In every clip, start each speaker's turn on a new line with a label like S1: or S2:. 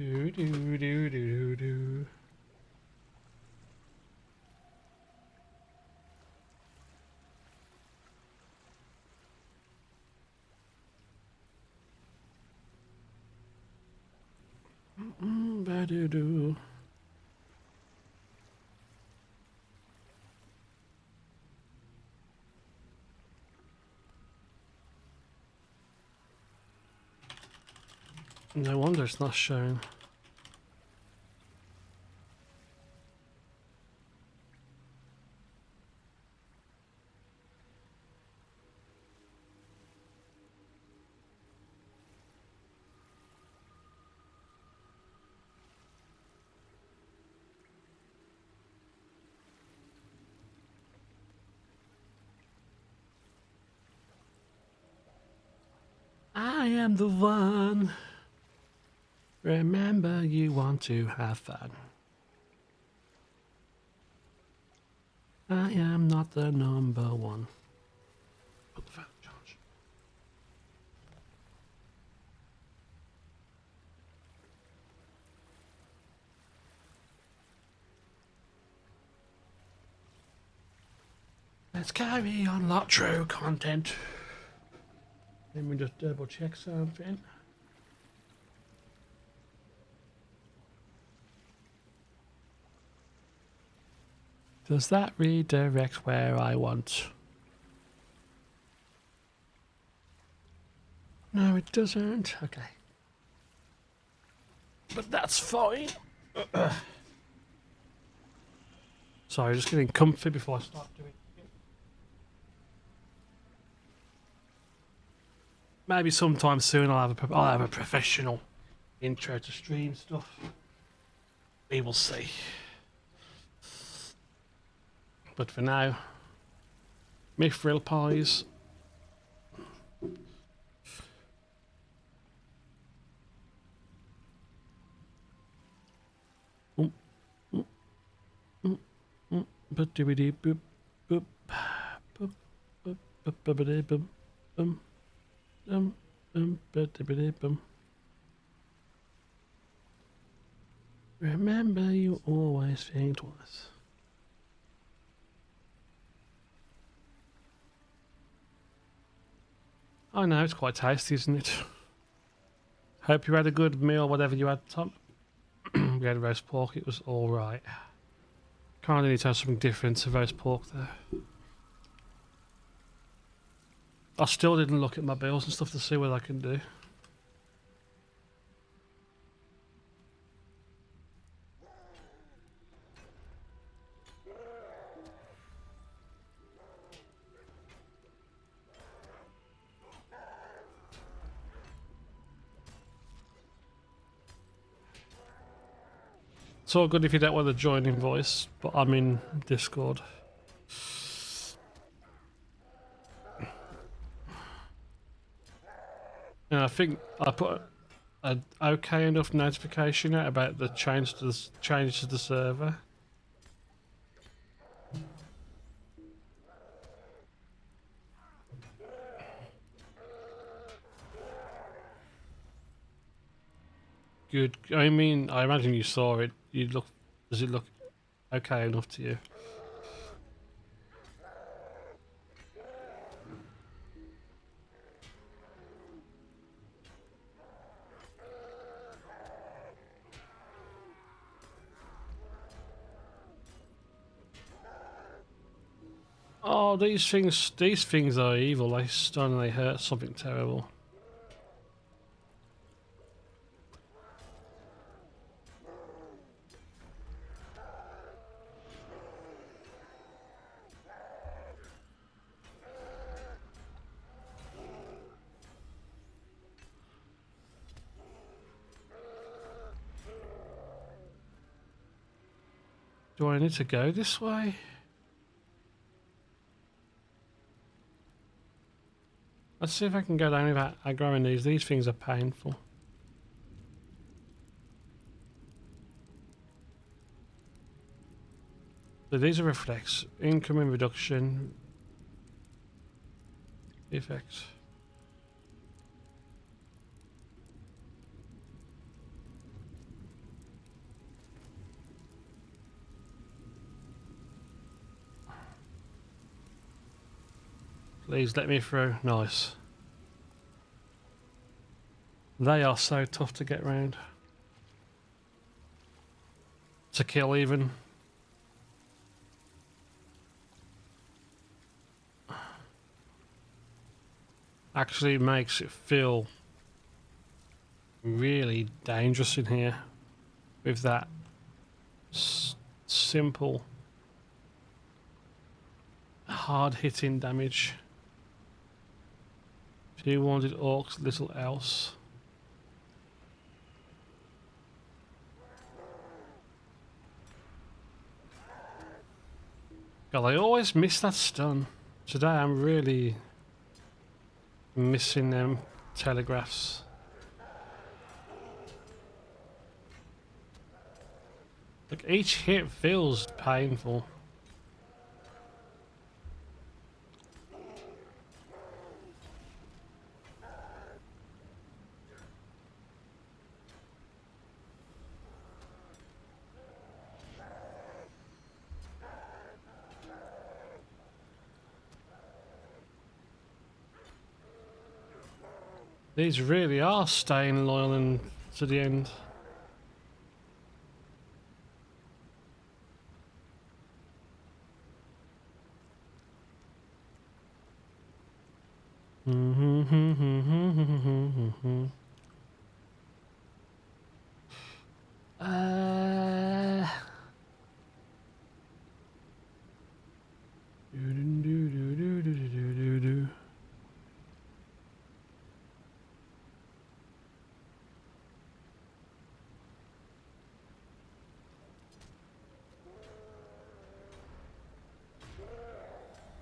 S1: Do do do do do. Ba-do-do. No wonder it's not showing. I am the one. Remember, you want to have fun. I am not the number one. Put the phone in charge. Let's carry on LOTRO content. Let me just double check something. Does that redirect where I want? No, it doesn't. Okay. But that's fine. Sorry, just getting comfy before I start doing it. Maybe sometime soon I'll have a professional intro to stream stuff. We will see. But for now, mithril pies. But do we do boop boop boop boop boop boop boop boop. Remember, you always think twice. I know, it's quite tasty, isn't it? Hope you had a good meal, whatever you had, Tom. We had roast pork, it was alright. Kind of need to have something different to roast pork though. I still didn't look at my bills and stuff to see what I can do. It's all good if you don't want to join in voice, but I'm in Discord. And I think I put an okay enough notification out about the change to the server. Good. I mean, I imagine you saw it. Does it look okay enough to you? Oh, these things are evil. They stun and they hurt something terrible. Do I need to go this way? Let's see if I can go down without aggroing these. These things are painful. So these are reflex. Incoming reduction. Effects. Please let me through. Nice. They are so tough to get round. To kill even. Actually makes it feel really dangerous in here with that simple hard hitting damage. Few wounded orcs, little else. God, I always miss that stun. Today I'm really missing them telegraphs. Like each hit feels painful. These really are staying loyal and to the end. Uh,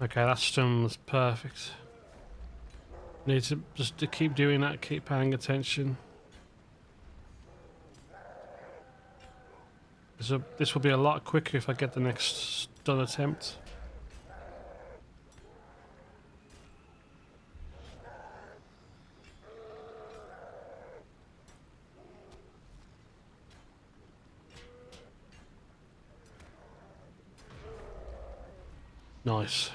S1: Okay, that stun was perfect. Need to just to keep doing that, keep paying attention. So this will be a lot quicker if I get the next stun attempt. Nice.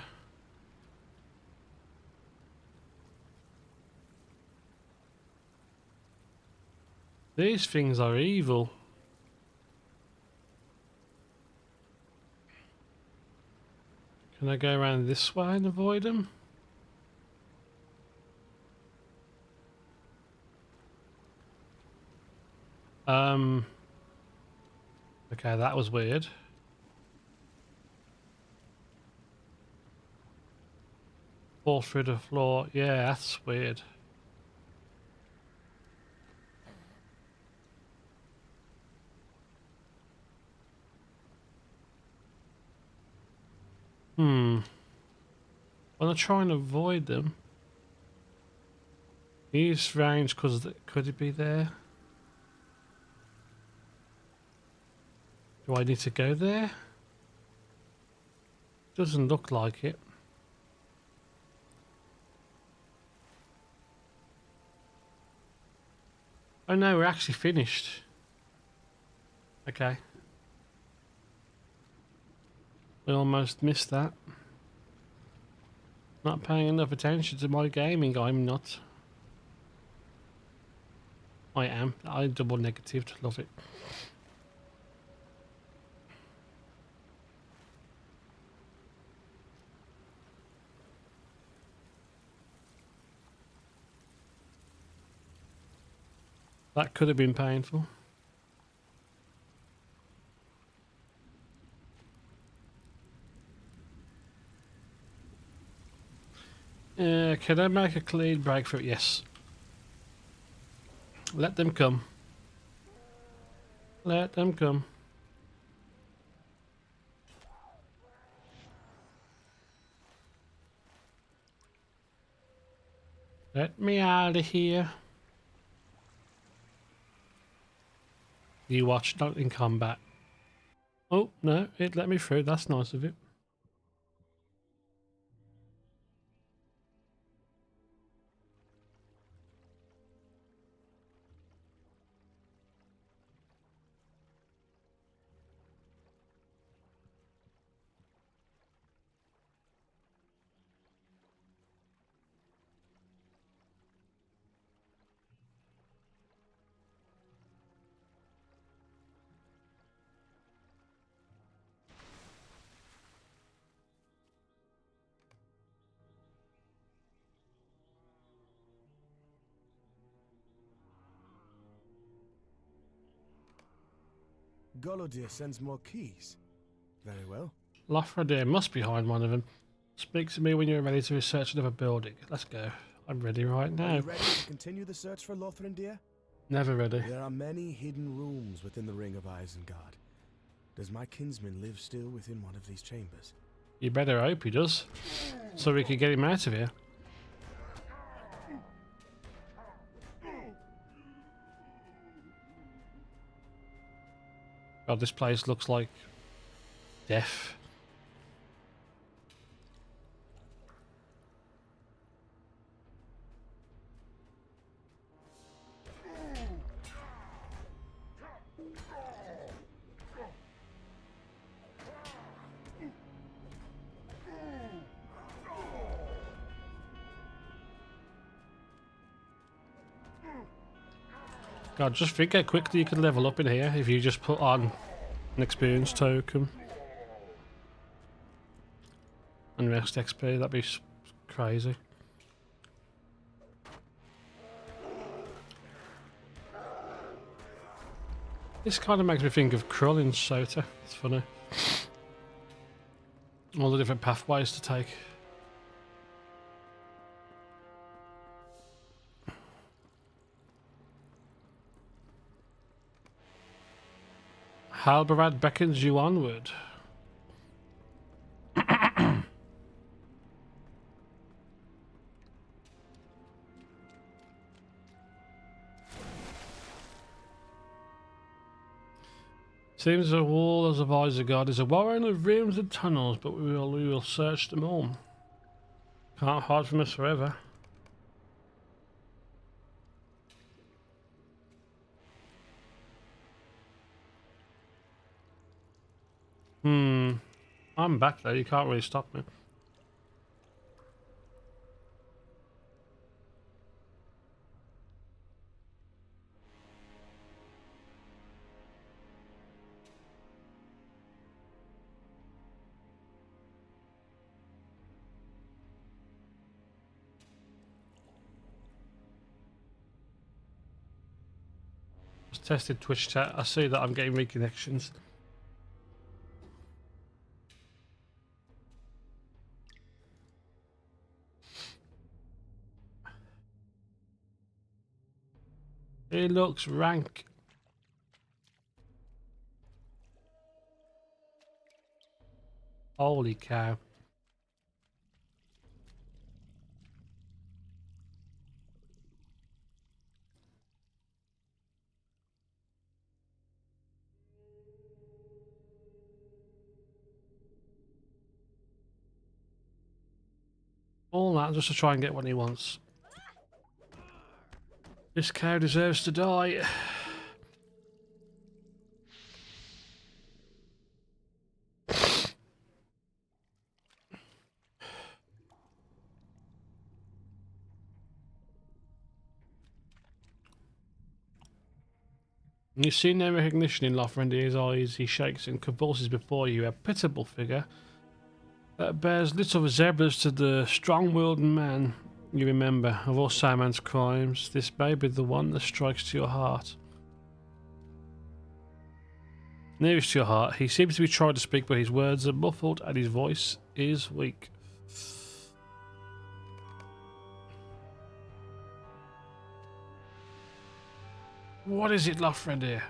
S1: These things are evil. Can I go around this way and avoid them? Okay, that was weird. Fall through the floor. Yeah, that's weird. When I try and avoid them. Use range because could it be there? Do I need to go there? Doesn't look like it. Oh no, we're actually finished. Okay. We almost missed that. Not paying enough attention to my gaming, I'm not. I am. I double negative to love it. That could have been painful. Can I make a clean breakthrough? Yes. Let them come. Let them come. Let me out of here. You watch, not in combat. Oh, no, it let me through. That's nice of it.
S2: Golodier sends more keys. Very well.
S1: Lothradir must be behind one of them. Speak to me when you're ready to research another building. Let's go. I'm ready right
S2: Are
S1: now.
S2: you ready to continue the search for Lothrindir?
S1: Never ready.
S2: There are many hidden rooms within the Ring of Isengard. Does my kinsman live still within one of these chambers?
S1: You better hope he does, so we can get him out of here. God, this place looks like death. God, just think how quickly you can level up in here if you just put on an experience token and rest XP. That'd be crazy. This kind of makes me think of Krull in Sota. It's funny. All the different pathways to take. Halbarad beckons you onward. Seems the walls of Isengard is a warren of rooms and tunnels, but we will search them all. Can't hide from us forever. I'm back there, you can't really stop me. Just tested Twitch chat, I see that I'm getting reconnections. He looks rank. Holy cow. All that just to try and get what he wants. This cow deserves to die. You see no recognition in Lothrindir's eyes. He shakes and convulses before you, a pitiable figure that bears little resemblance to the strong-willed man you remember. Of all Saruman's crimes, this may be the one that strikes to your heart. Nearest to your heart, he seems to be trying to speak, but his words are muffled and his voice is weak. What is it, Lothrindir?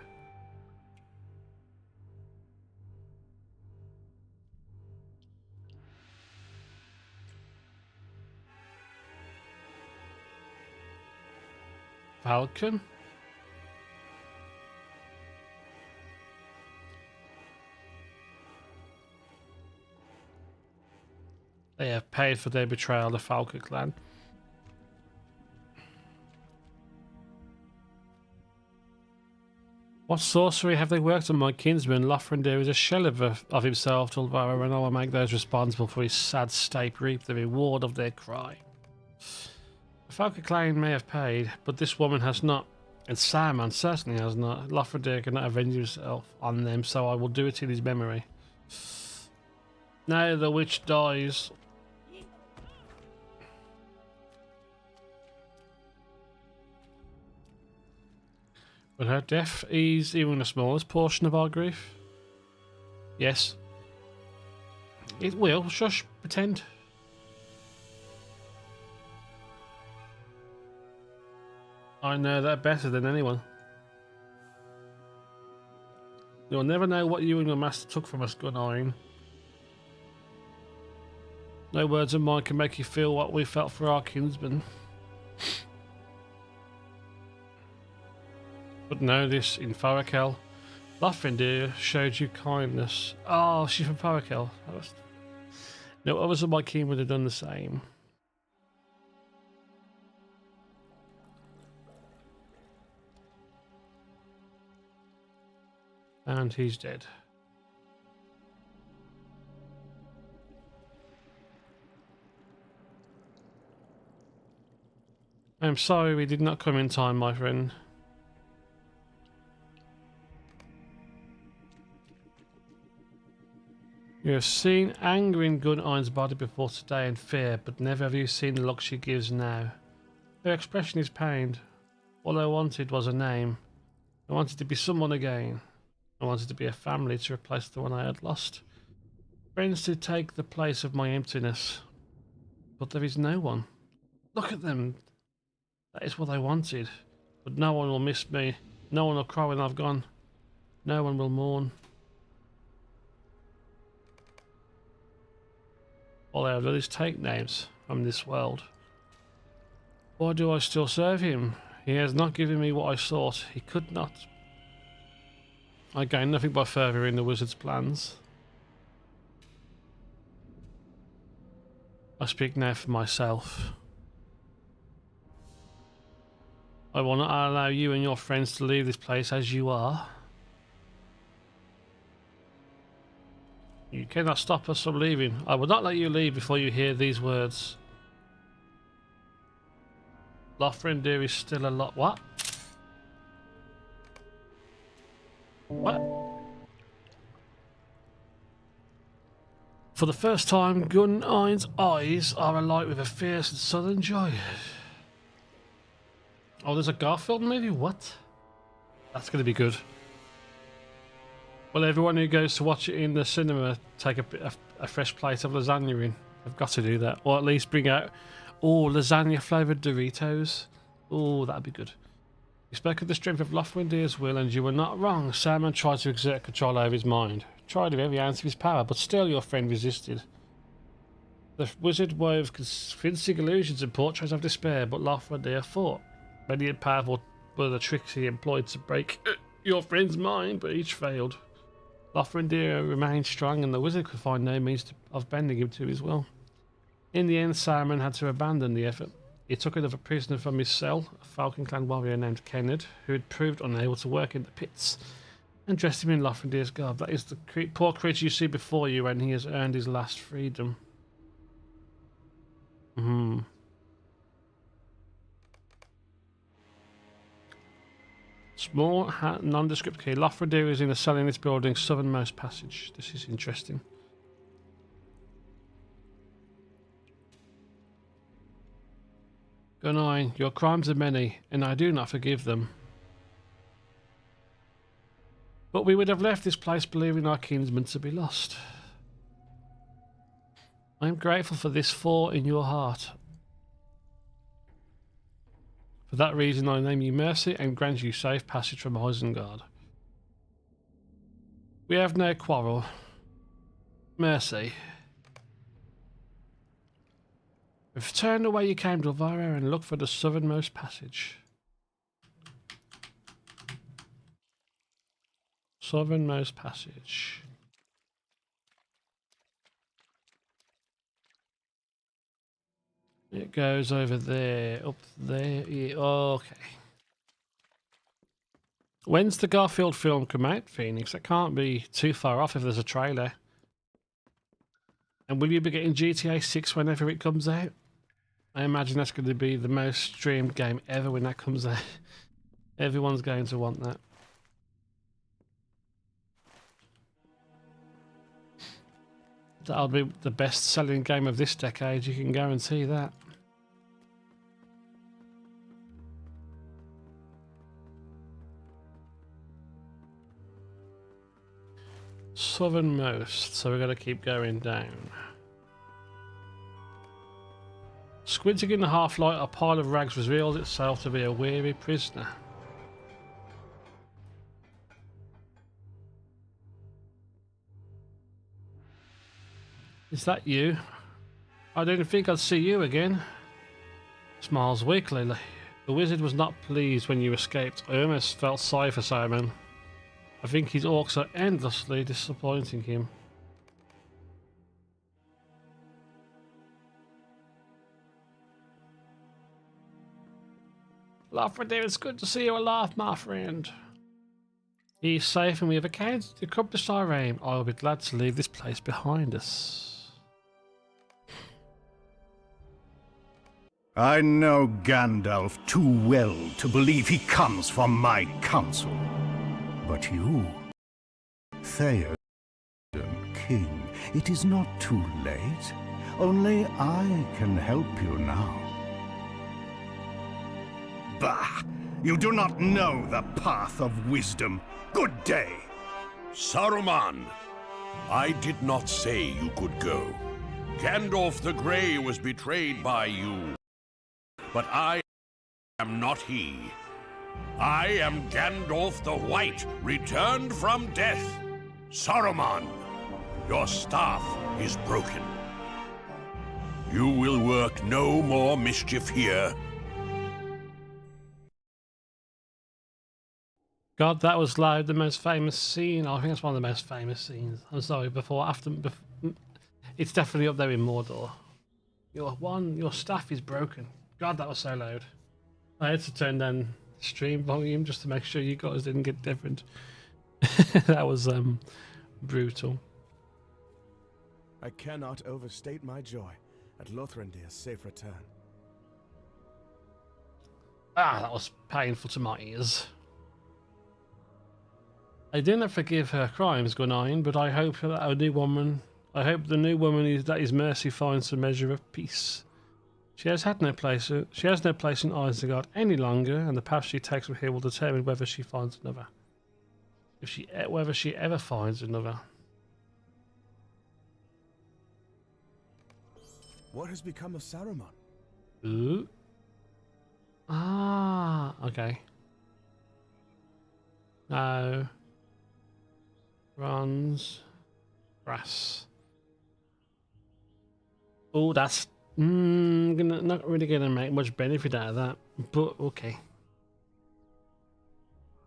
S1: Falcon? They have paid for their betrayal of the Falcon clan. What sorcery have they worked on my kinsman? Lothrindir is a shell of himself to Alvaro, and I will make those responsible for his sad state reap the reward of their crime. The Falcon clan may have paid, but this woman has not, and Saruman certainly has not. Lothrindir cannot avenge himself on them, so I will do it in his memory. Now the witch dies. Will her death ease even the smallest portion of our grief? Yes. It will. Shush. Pretend. I know that better than anyone. You'll never know what you and your master took from us, Dulayne. No words of mine can make you feel what we felt for our kinsman. But know this, in Farakel, Lothrendere showed you kindness. Oh, she's from Farakel. No others of my kin would have done the same. And he's dead. I'm sorry we did not come in time, my friend. You have seen anger in Dulayne's body before today and fear, but never have you seen the look she gives now. Her expression is pained. All I wanted was a name. I wanted to be someone again. I wanted to be a family to replace the one I had lost. Friends to take the place of my emptiness. But there is no one. Look at them. That is what I wanted. But no one will miss me. No one will cry when I've gone. No one will mourn. All I have done is take names from this world. Why do I still serve him? He has not given me what I sought. He could not. I gain nothing by furthering the wizard's plans. I speak now for myself. I will not allow you and your friends to leave this place as you are. You cannot stop us from leaving. I will not let you leave before you hear these words. Lothrendere is still a lot. What? What? For the first time, Dulayne's eyes are alight with a fierce and sudden joy. Oh, there's a Garfield movie? What? That's going to be good. Well, everyone who goes to watch it in the cinema, take a fresh plate of lasagna in. They've got to do that. Or at least bring out, lasagna flavoured Doritos. Oh, that'd be good. You spoke of the strength of Lothrendere's will, and you were not wrong. Salmon tried to exert control over his mind. Tried with every ounce of his power, but still your friend resisted. The wizard wove convincing illusions and portraits of despair, but Lothrendere fought. Many and powerful were the tricks he employed to break your friend's mind, but each failed. Lothrendere remained strong, and the wizard could find no means of bending him to his will. In the end, Saruman had to abandon the effort. He took another prisoner from his cell, a Falcon Clan warrior named Kennard, who had proved unable to work in the pits, and dressed him in Lothrendere's garb. That is the poor creature you see before you when he has earned his last freedom. Small, nondescript key. Lothrendere is in a cell in this building's southernmost passage. This is interesting. Dulayne, your crimes are many, and I do not forgive them. But we would have left this place believing our kinsman to be lost. I am grateful for this fall in your heart. For that reason I name you mercy and grant you safe passage from Isengard. We have no quarrel. Mercy. Return the way you came to Elvira and look for the southernmost passage. Southernmost passage. It goes over there, up there. Yeah, okay. When's the Garfield film come out, Phoenix? That can't be too far off if there's a trailer. And will you be getting GTA 6 whenever it comes out? I imagine that's going to be the most streamed game ever when that comes out. Everyone's going to want that. That'll be the best-selling game of this decade, you can guarantee that. Southernmost, so we're going to keep going down. Squinting in the half-light, a pile of rags reveals itself to be a weary prisoner. Is that you? I didn't think I'd see you again. Smiles weakly. The wizard was not pleased when you escaped. I almost felt sorry for Simon. I think his orcs are endlessly disappointing him. LOTRO, it's good to see you alive, my friend. He's safe and we have accomplished our aim. I will be glad to leave this place behind us.
S3: I know Gandalf too well to believe he comes from my counsel. But you, Theoden King, it is not too late. Only I can help you now. Bah! You do not know the path of wisdom. Good day!
S4: Saruman, I did not say you could go. Gandalf the Grey was betrayed by you. But I am not he. I am Gandalf the White, returned from death. Saruman, your staff is broken. You will work no more mischief here.
S1: God, that was loud. The most famous scene. I think that's one of the most famous scenes. I'm sorry, after, it's definitely up there in Mordor. Your staff is broken. God, that was so loud. I had to turn down stream volume just to make sure you guys didn't get different. That was brutal.
S2: I cannot overstate my joy at Lothrindir's safe return.
S1: Ah, that was painful to my ears. I do not forgive her crimes, Dulayne, but I hope that the new woman that his mercy finds a measure of peace. She has no place in Isengard any longer, and the path she takes from here will determine whether she finds another. Whether she ever finds another.
S2: What has become of Saruman?
S1: Ooh. Ah, okay. No. Bronze. Brass. Oh, that's not really going to make much benefit out of that, but okay.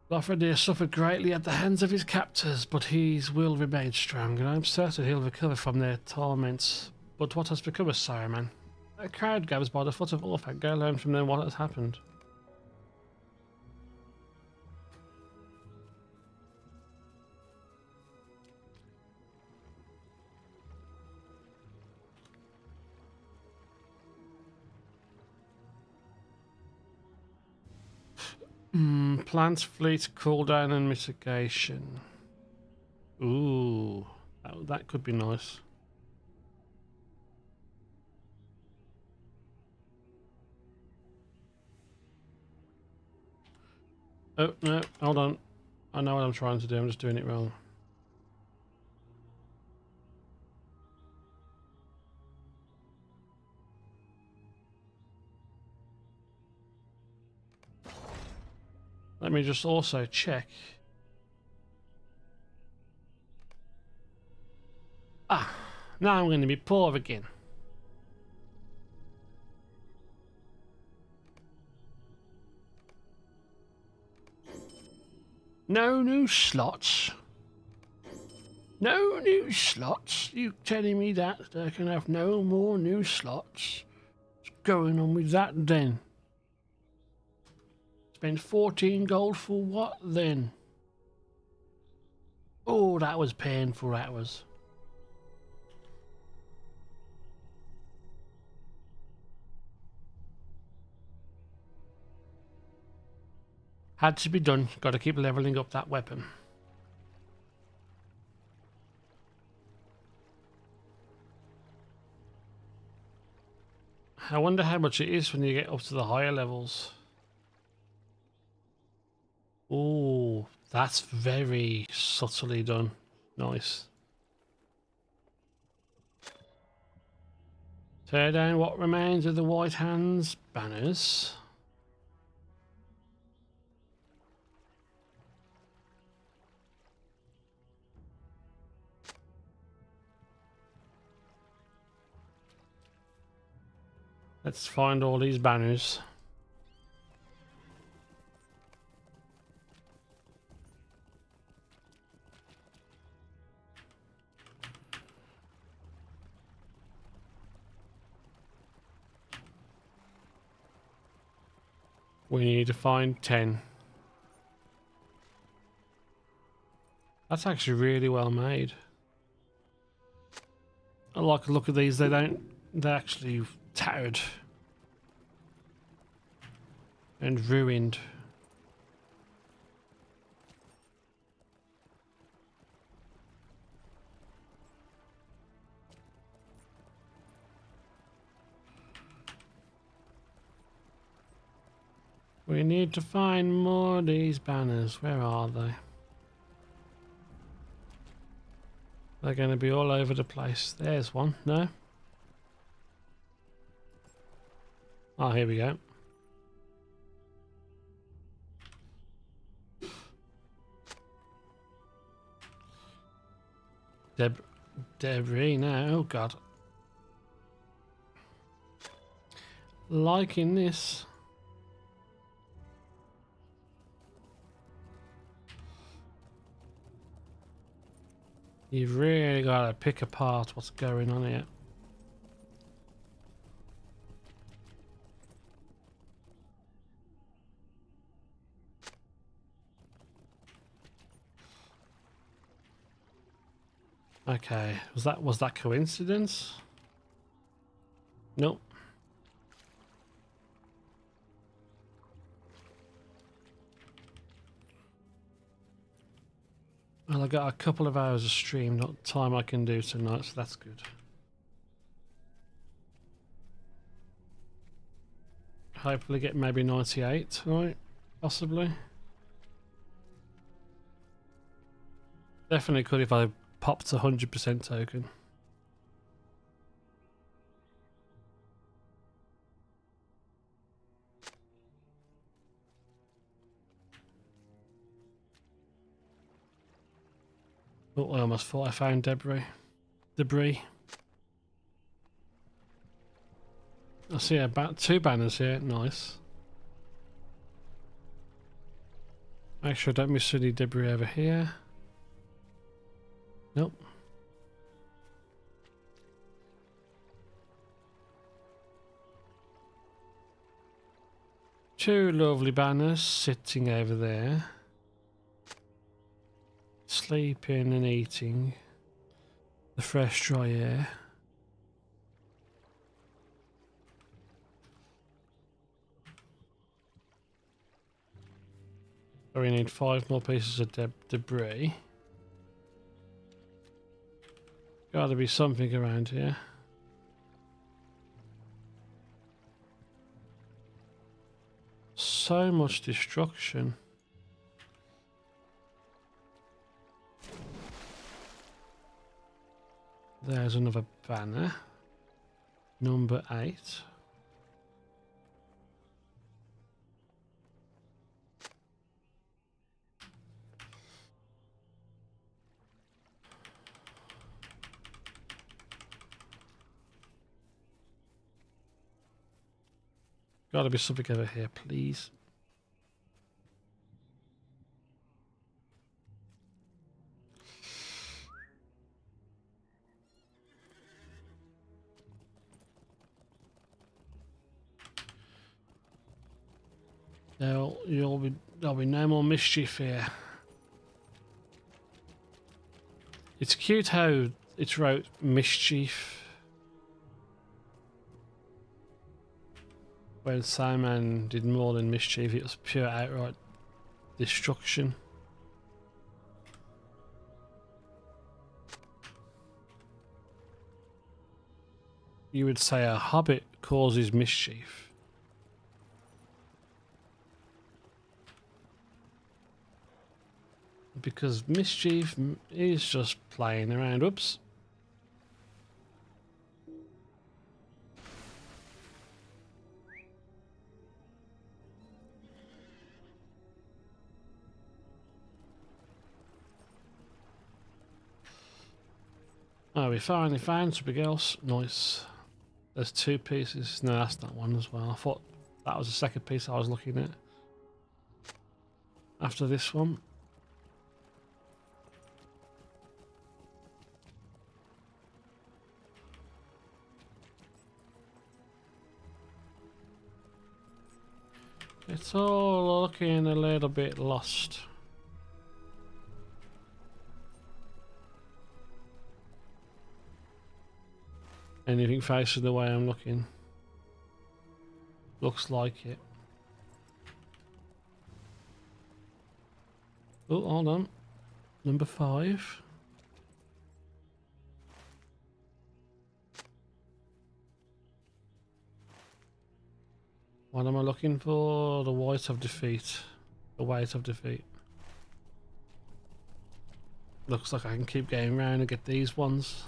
S1: LOTRO suffered greatly at the hands of his captors, but his will remains strong, and I'm certain he'll recover from their torments. But what has become of Saruman? A crowd gathers by the foot of Orphan. Go learn from them what has happened. Plant fleet cooldown and mitigation. Ooh, that could be nice. Oh, no, hold on. I know what I'm trying to do, I'm just doing it wrong. Let me just also check. Ah, now I'm going to be poor again. No new slots. No new slots? You telling me that I can have no more new slots? What's going on with that then? Spend 14 gold for what then? Oh, that was painful, that was. Had to be done. Got to keep leveling up that weapon. I wonder how much it is when you get up to the higher levels. Oh, that's very subtly done. Nice. Tear down what remains of the White Hands banners. Let's find all these banners. We need to find 10. That's actually really well made. I like the look of these. They're actually tattered and ruined. We need to find more of these banners. Where are they? They're going to be all over the place. There's one. No? Oh, here we go. Debris now. Oh, God. Liking this. You've really got to pick apart what's going on here. Okay, was that coincidence? Nope. Well, I got a couple of hours of stream, not time I can do tonight, so that's good. Hopefully get maybe 98, right? Possibly. Definitely could if I popped 100% token. Oh, I almost thought I found debris. I see about 2 banners here. Nice. Make sure I don't miss any debris over here. Nope. Two lovely banners sitting over there. Sleeping and eating the fresh dry air. So we need 5 more pieces of debris. Gotta be something around here. So much destruction. There's another banner. Number 8. Gotta be something over here, please. There'll be no more mischief here. It's cute how it's wrote mischief when Simon did more than mischief. It was pure outright destruction. You would say a hobbit causes mischief. because Mischief is just playing around. Oops. Oh, we finally found something else. Nice. There's 2 pieces. No, that's not one as well. I thought that was the second piece I was looking at. After this one. It's all looking a little bit lost. Anything facing the way I'm looking? Looks like it. Oh, hold on. Number 5. What am I looking for? The weight of defeat. The weight of defeat. Looks like I can keep going around and get these ones.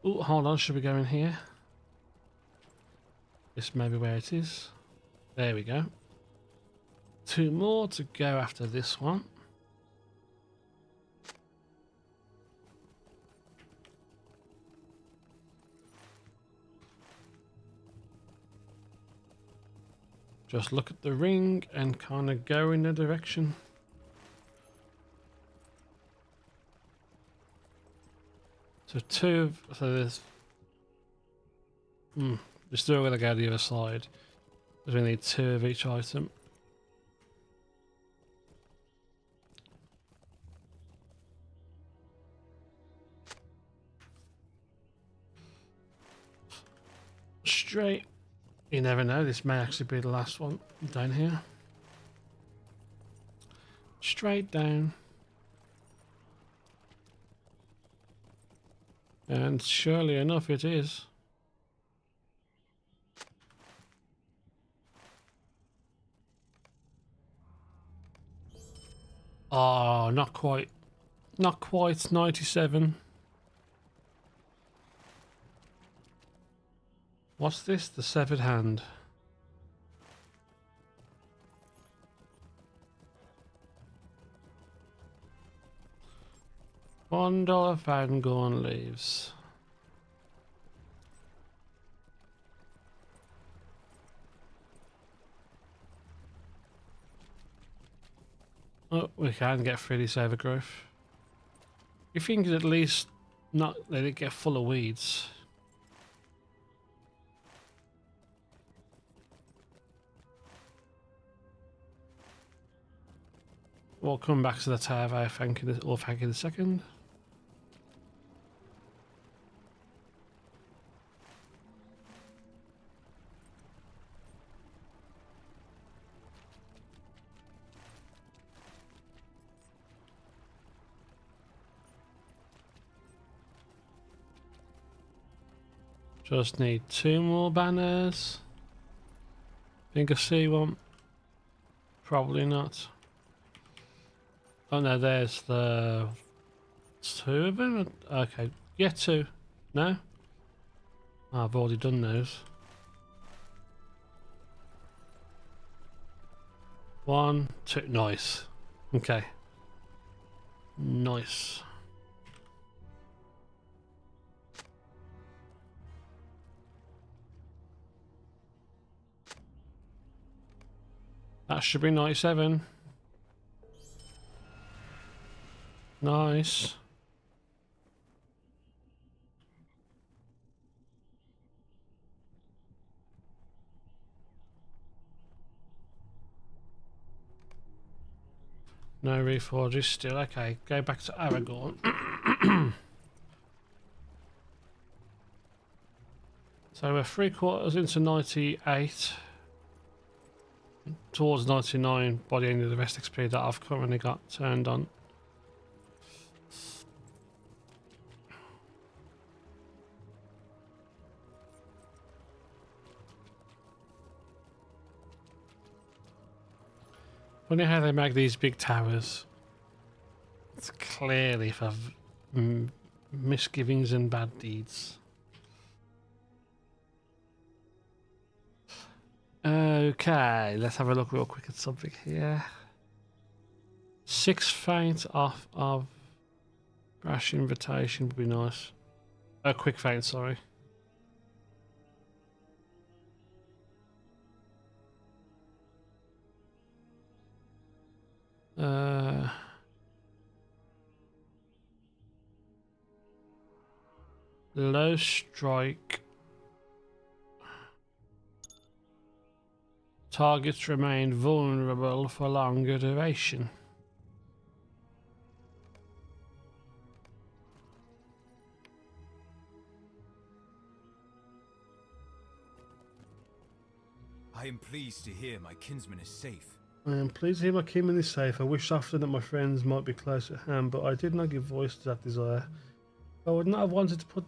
S1: Oh, hold on, should we go in here? This may be where it is. There we go. 2 more to go after this one. Just look at the ring and kind of go in the direction. So 2, so there's... we're still going to go to the other side. Because we need 2 of each item. Straight. You never know, this may actually be the last one down here. Straight down. And surely enough it is. Oh, not quite. Not quite 97. What's this? The severed hand. $1 Fangorn leaves. Oh, we can get 3D saver growth. You think at least not let it get full of weeds. We'll come back to the tower, thank you in a second. Just need 2 more banners. Think I see one. Probably not. Oh no, there's the 2 of them. Okay, yeah, 2. No, oh, I've already done those. 1, 2. Nice. Okay. Nice. That should be 97. Nice. No reforges still. Okay, go back to Aragorn. So we're 3/4 into 98. Towards 99 by the end of the rest XP that I've currently got turned on. Funny how they make these big towers. It's clearly for misgivings and bad deeds. Okay, let's have a look real quick at something here. 6 feint off of Brash Invitation would be nice. A quick feint, sorry. Low strike. Targets remain vulnerable for longer duration.
S5: I am pleased to hear my kinsman is safe.
S1: I am pleased to hear my kinsman is safe. I wish often that my friends might be close at hand, but I did not give voice to that desire. I would not have wanted to put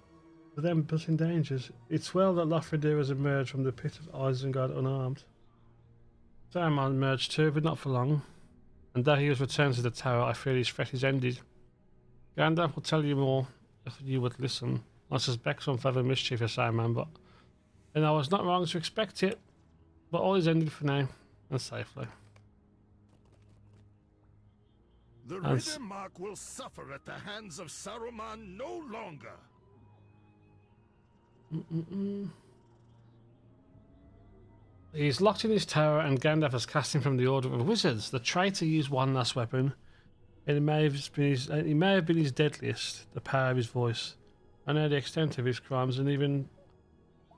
S1: them in dangers. It's well that LOTRO has emerged from the pit of Isengard unarmed. Saruman emerged too, but not for long. And though he has returned to the tower, I fear his threat is ended. Gandalf will tell you more if you would listen. I suspect some further mischief of Saruman, but and I was not wrong to expect it. But all is ended for now, and safely.
S6: The Riddermark will suffer at the hands of Saruman no longer.
S1: He's locked in his tower, and Gandalf has cast him from the Order of Wizards. The traitor used one last weapon, and it may have been his deadliest, the power of his voice. I know the extent of his crimes, and even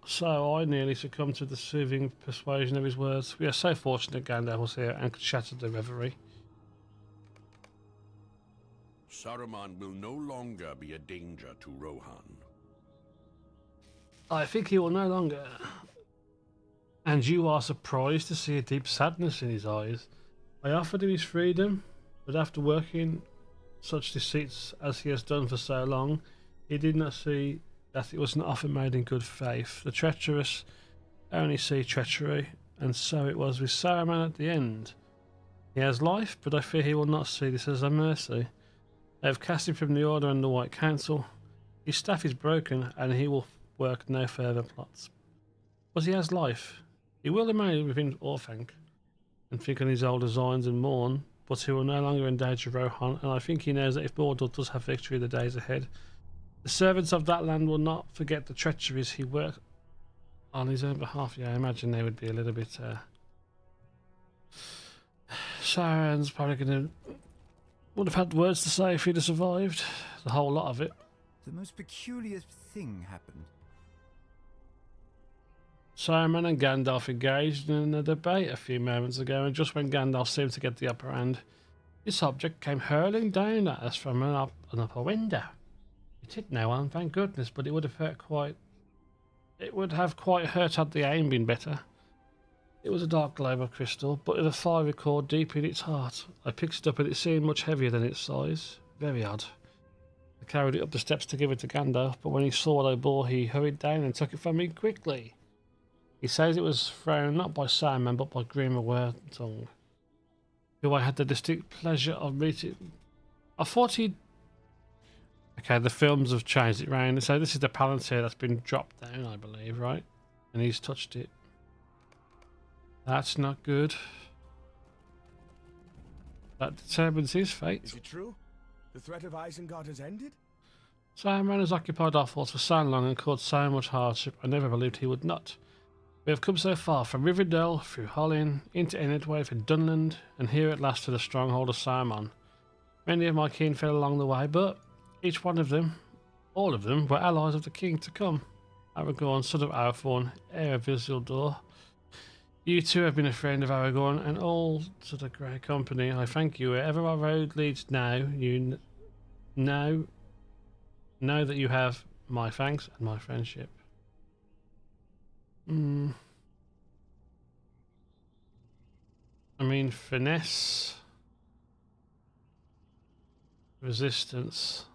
S1: so, I nearly succumbed to the soothing persuasion of his words. We are so fortunate Gandalf was here and could shatter the reverie.
S4: Saruman will no longer be a danger to Rohan.
S1: I think he will no longer. And you are surprised to see a deep sadness in his eyes. I offered him his freedom, but after working such deceits as he has done for so long, he did not see that it was an offer made in good faith. The treacherous only see treachery, and so it was with Saruman at the end. He has life, but I fear he will not see this as a mercy. They have cast him from the Order and the White Council. His staff is broken, and he will work no further plots. But he has life. He will remain within Orthanc, and think on his old designs and mourn, but he will no longer endanger Rohan, and I think he knows that if Mordor does have victory in the days ahead, the servants of that land will not forget the treacheries he worked on his own behalf. Yeah, I imagine they would be a little bit... Sauron's probably would have had words to say if he'd have survived. The whole lot of it.
S5: The most peculiar thing happened.
S1: Saruman and Gandalf engaged in a debate a few moments ago, and just when Gandalf seemed to get the upper hand, this object came hurling down at us from an upper window. It hit no one, thank goodness, but it would have hurt quite... It would have quite hurt had the aim been better. It was a dark globe of crystal, but with a fiery core deep in its heart. I picked it up and it seemed much heavier than its size. Very odd. I carried it up the steps to give it to Gandalf, but when he saw what I bore, he hurried down and took it from me quickly. He says it was thrown not by Saruman, but by Grima Wormtongue, who I had the distinct pleasure of meeting. I thought he'd... Okay, the films have changed it round. So this is the Palantir that's been dropped down, I believe, right? And he's touched it. That's not good. That determines his fate.
S2: Is it true? The threat of Isengard has ended?
S1: Saruman has occupied our forts for so long and caused so much hardship, I never believed he would not. We have come so far, from Rivendell, through Hollin, into Enedwaith and Dunland, and here at last to the stronghold of Saruman. Many of my kin fell along the way, but each one of them, all of them, were allies of the king to come. Aragorn, son of Arathorn, heir of Isildur. You too have been a friend of Aragorn, and all to the great company. I thank you. Wherever our road leads now, you know that you have my thanks and my friendship. I mean, finesse, resistance,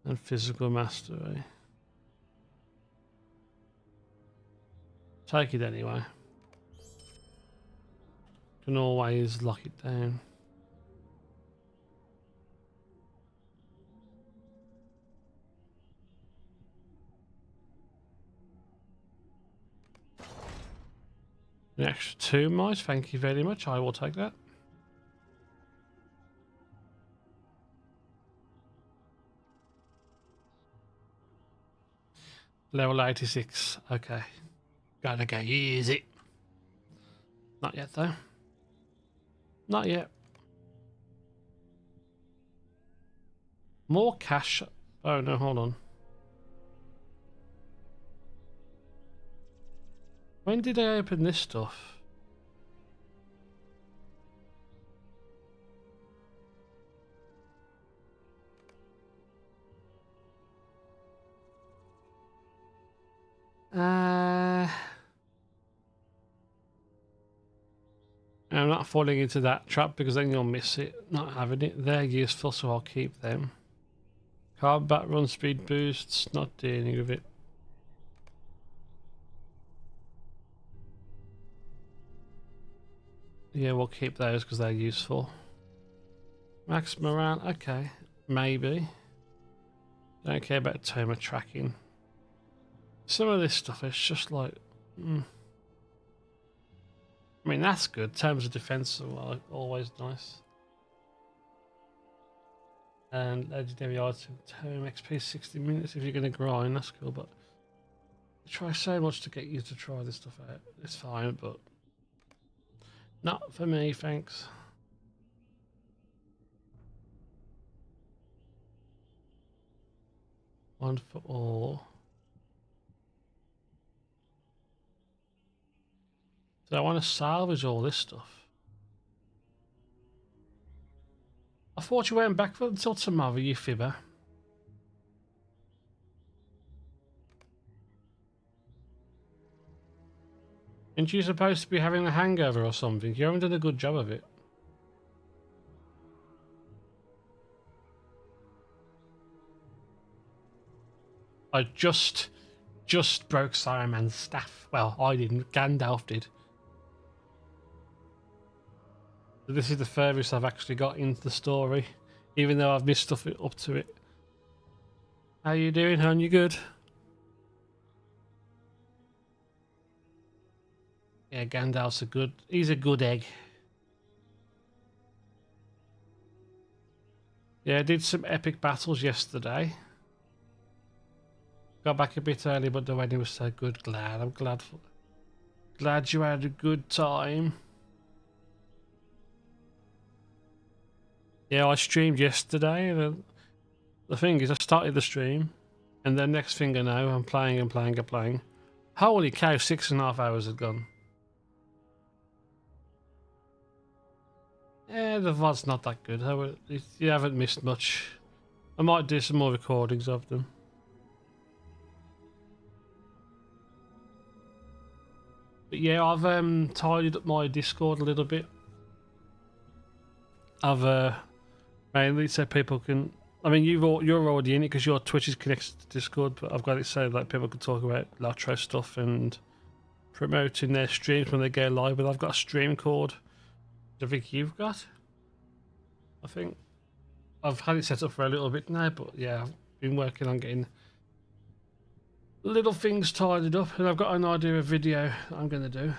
S1: and physical mastery. Take it anyway. Can always lock it down. An extra 2 mice, thank you very much. I will take that. Level 86. Okay. Gotta go easy. Not yet though. Not yet. More cash. Oh no, hold on. When did I open this stuff? I'm not falling into that trap because then you'll miss it. Not having it. They're useful, so I'll keep them. Combat run speed boosts. Not doing any of it. Yeah, we'll keep those because they're useful. Max morale. Okay, maybe. Don't care about timer tracking. Some of this stuff is just like. I mean, that's good. Terms of defense are always nice. And legendary item, term XP 60 minutes if you're going to grind, that's cool, but I try so much to get you to try this stuff out. It's fine, but not for me, thanks. One for all. So I want to salvage all this stuff. I thought you went back until tomorrow, you fibber. Aren't you supposed to be having a hangover or something? You haven't done a good job of it. I just broke Saruman's staff. Well, I didn't. Gandalf did. So this is the furthest I've actually got into the story, even though I've missed stuff up to it. How you doing, hon? You good? Yeah, Gandalf's he's a good egg. Yeah, I did some epic battles yesterday. Got back a bit early, but the wedding was so good. I'm glad you had a good time. Yeah, I streamed yesterday, and the thing is, I started the stream, and the next thing I know, I'm playing and playing and playing. Holy cow, 6.5 hours had gone. Yeah, the VOD's not that good. You haven't missed much. I might do some more recordings of them. But yeah, I've tidied up my Discord a little bit. I've mainly so people can. I mean, you're already in it because your Twitch is connected to Discord, but I've got it so that people can talk about LOTRO stuff and promoting their streams when they go live. But I've got a stream called. I think you've got. I think I've had it set up for a little bit now, but yeah, I've been working on getting little things tidied up, and I've got an idea of video that I'm gonna do.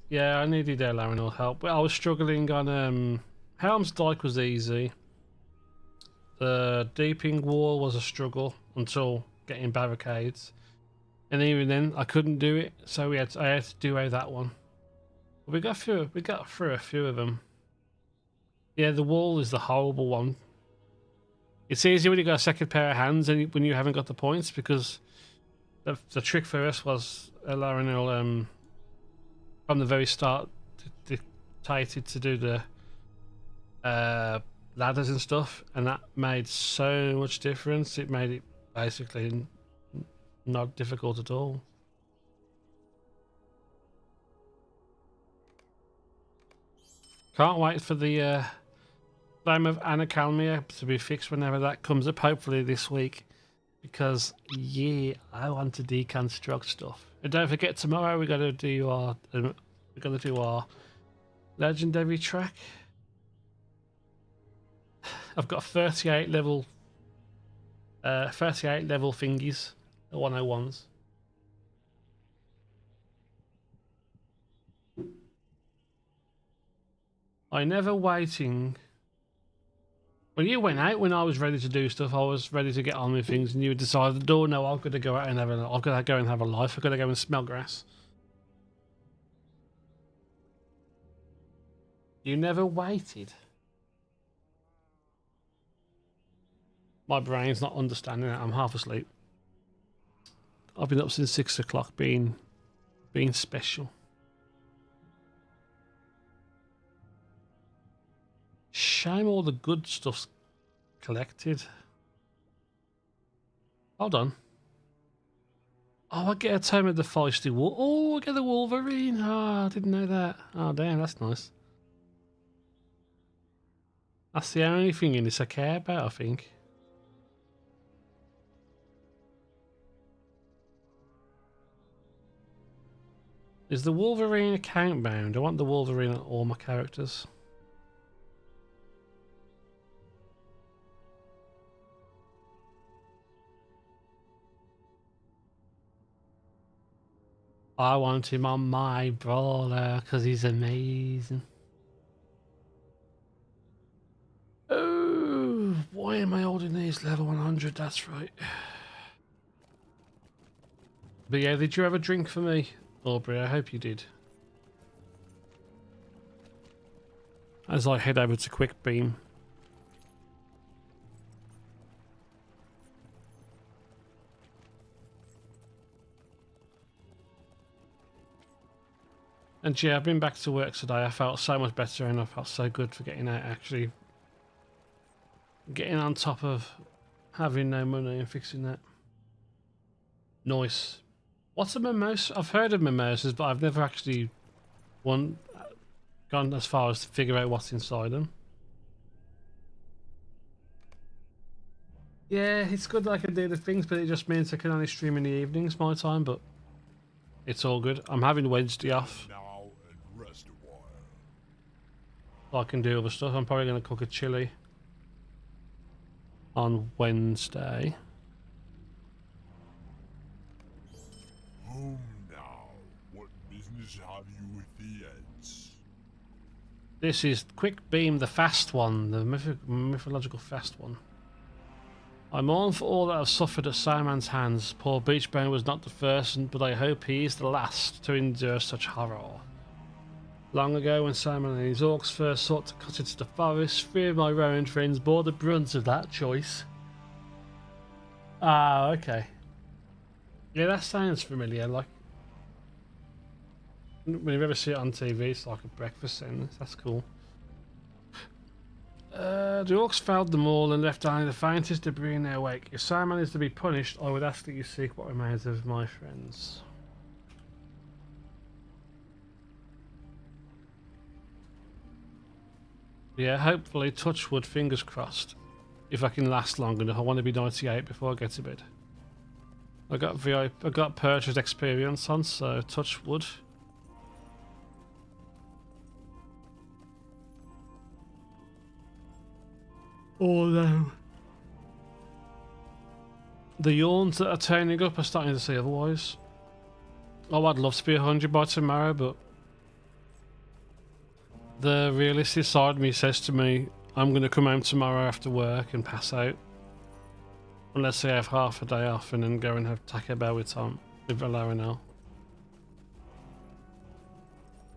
S1: Yeah, I needed Larinor help, but I was struggling on Helm's Dyke was easy. The Deeping Wall was a struggle until getting barricades, and even then I couldn't do it, so I had to do that one. But we got through a few of them. Yeah, the wall is the horrible one. It's easy when you got a second pair of hands and when you haven't got the points, because the trick for us was Larinor from the very start dictated to do the ladders and stuff, and that made so much difference. It made it basically not difficult at all. Can't wait for the Flame of Anacalmia to be fixed whenever that comes up, hopefully this week, because yeah, I want to deconstruct stuff. And don't forget, tomorrow we got to do our We're gonna do our legendary track. I've got 38 level thingies, the 101s. I never waiting. When you went out, when I was ready to do stuff, I was ready to get on with things, and you decided, "Oh no, I've got to go out and I've got to go and have a life. I've got to go and smell grass." You never waited. My brain's not understanding it. I'm half asleep. I've been up since 6 o'clock, being special. Shame all the good stuff's collected. Hold on. Oh, I get a Tome of the Feisty Wolf. Oh, I get the Wolverine. Oh, I didn't know that. Oh, damn, that's nice. That's the only thing in this I care about, I think. Is the Wolverine account bound? I want the Wolverine on all my characters. I want him on my Brawler because he's amazing. Oh, why am I holding these level 100? That's right. But yeah, did you have a drink for me, Aubrey? I hope you did. As I head over to Quick Beam. And yeah, I've been back to work today. I felt so much better and I felt so good for getting out, actually. Getting on top of having no money and fixing that. Nice. What's a mimosa? I've heard of mimosas, but I've never actually gone as far as to figure out what's inside them. Yeah, it's good that I can do the things, but it just means I can only stream in the evenings my time, but it's all good. I'm having Wednesday off.
S6: Now and rest a while.
S1: So I can do other stuff. I'm probably going to cook a chili on Wednesday.
S6: Home now. What business have you with the Eds?
S1: This is Quick Beam, the fast one, the mythological fast one. I mourn for all that have suffered at Simon's hands. Poor Beachbone was not the first, but I hope he is the last to endure such horror. Long ago, when Simon and his orcs first sought to cut into the forest, 3 of my Rowan friends bore the brunt of that choice. Ah, okay. Yeah, that sounds familiar. Like, when you ever see it on TV, it's like a breakfast sentence. That's cool. The orcs felled them all and left only the faintest debris in their wake. If Simon is to be punished, I would ask that you seek what remains of my friends. Yeah, hopefully, touch wood, fingers crossed. If I can last long enough, I want to be 98 before I get to bed. I got purchased experience on, so touch wood. Although the yawns that are turning up are starting to say otherwise. Oh, I'd love to be 100 by tomorrow, but the realistic side of me says to me, I'm going to come home tomorrow after work and pass out. Unless I have half a day off and then go and have Taco Bell with Tom, with Valero.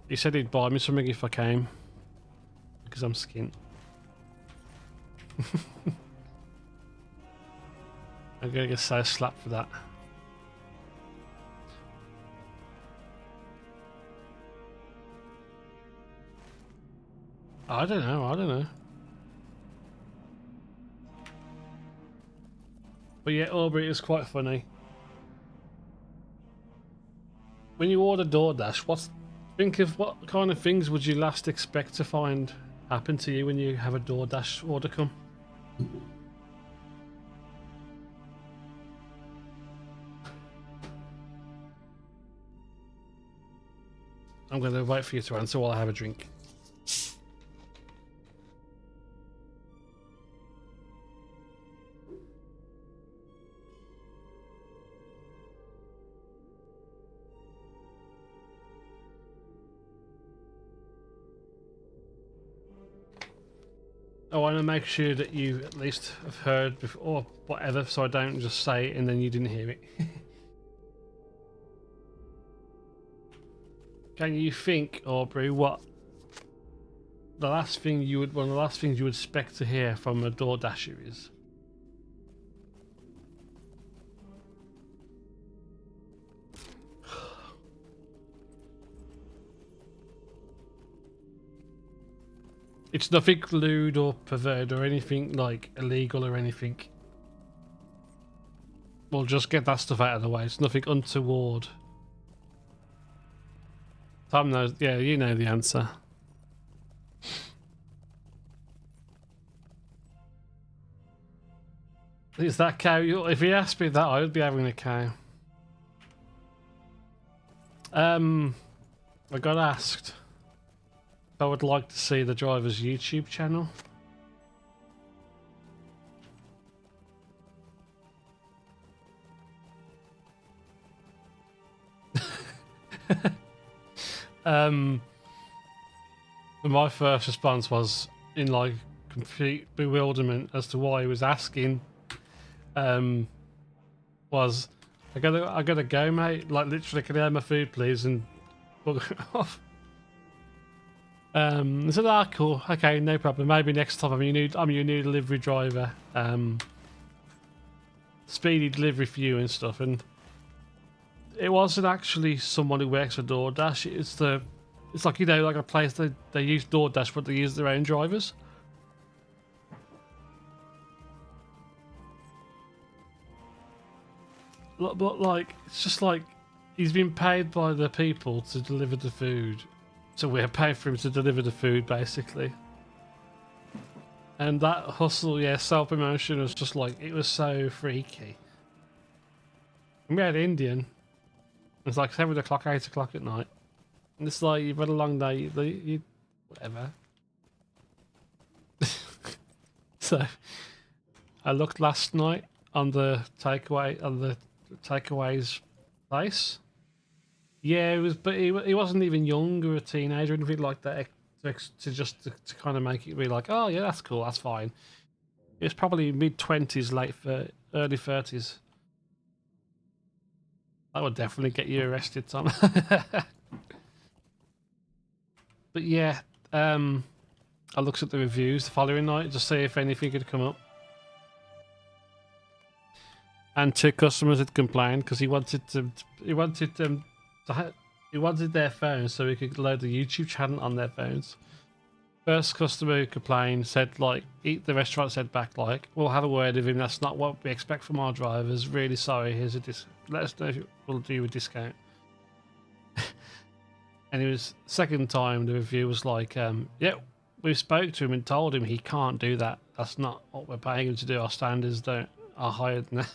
S1: He said he'd buy me something if I came, because I'm skint. I'm gonna get so slapped for that. I don't know. But yeah, Aubrey, is quite funny. When you order DoorDash, think of what kind of things would you last expect to find happen to you when you have a DoorDash order come? I'm going to wait for you to answer while I have a drink. I want to make sure that you at least have heard before, or whatever, so I don't just say it and then you didn't hear it. Can you think, Aubrey, what the last thing you would, one of the last things you would expect to hear from a DoorDasher is? It's nothing lewd or perverted or anything like illegal or anything. We'll just get that stuff out of the way. It's nothing untoward. Tom knows. Yeah, you know the answer. Is that cow? If he asked me that, I would be having a cow. I got asked if I would like to see the driver's YouTube channel. My first response was in like complete bewilderment as to why he was asking. Was I gotta go, mate? Like literally, can I have my food, please? And bugger off. I said, "Ah, cool, okay, no problem. Maybe next time I'm your new delivery driver. Speedy delivery for you and stuff." And it wasn't actually someone who works for DoorDash. It's like, you know, like a place they use DoorDash, but they use their own drivers. But like, it's just like he's been paid by the people to deliver the food, so we're paying for him to deliver the food, basically. And that hustle, yeah, self-promotion was just like, it was so freaky. And we had Indian. It's like 7 o'clock, 8 o'clock at night. And it's like, you've had a long day, you whatever. So, I looked last night on the takeaways place. Yeah, it was, but he wasn't even young or a teenager or anything like that to kind of make it be like, oh yeah, that's cool, that's fine. It was probably mid-20s, early 30s. That would definitely get you arrested, Tom. But yeah, I looked at the reviews the following night to see if anything had come up. And 2 customers had complained because he wanted their phones so he could load the YouTube channel on their phones. First customer who complained said, like, the restaurant said back, like, we'll have a word with him. That's not what we expect from our drivers. Really sorry. Here's a let us know if we'll do you a discount. And it was second time the review was like, yeah, we spoke to him and told him he can't do that. That's not what we're paying him to do. Our standards are higher than that.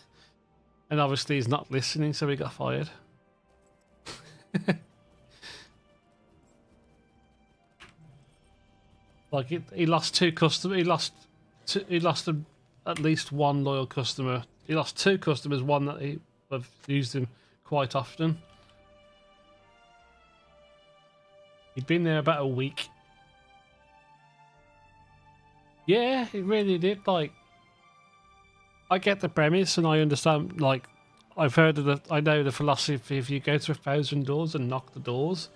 S1: And obviously he's not listening, so he got fired. Like he lost 2 customers. He lost at least 1 loyal customer. He lost 2 customers. One that he have used him quite often. He'd been there about a week. Yeah, it really did. Like, I get the premise and I understand. Like, I've heard of the. I know the philosophy. If you go to 1,000 doors and knock the doors,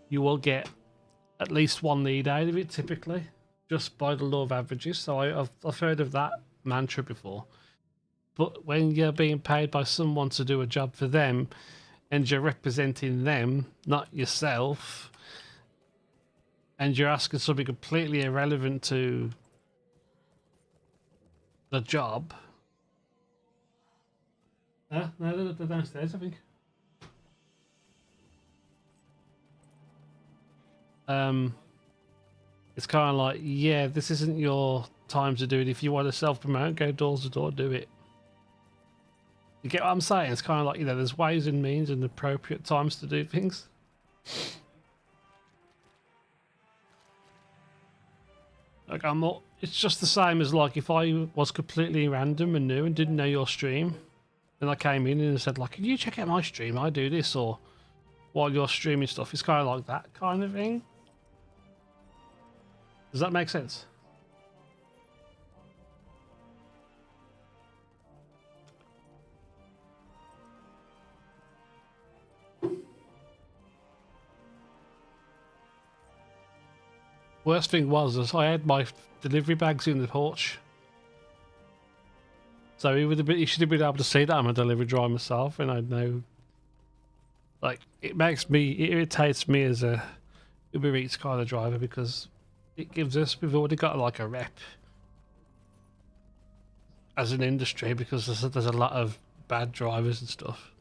S1: you will get at least 1 lead out of it, typically, just by the law of averages. So I've heard of that mantra before. But when you're being paid by someone to do a job for them, and you're representing them, not yourself, and you're asking something completely irrelevant to the job. No, they're downstairs, I think. It's kind of like, yeah, this isn't your time to do it. If you want to self-promote, go door to door, do it. You get what I'm saying? It's kind of like, you know, there's ways and means and appropriate times to do things. Like I'm not. It's just the same as like if I was completely random and new and didn't know your stream, and I came in and said like, "Can you check out my stream? I do this," or while you're streaming stuff, it's kind of like that kind of thing. Does that make sense? Worst thing was I had my delivery bags in the porch. So he should have been able to see that I'm a delivery driver myself, and I know, like, it irritates me as a Uber Eats kind of driver because it gives us, we've already got like a rep as an industry because there's a lot of bad drivers and stuff.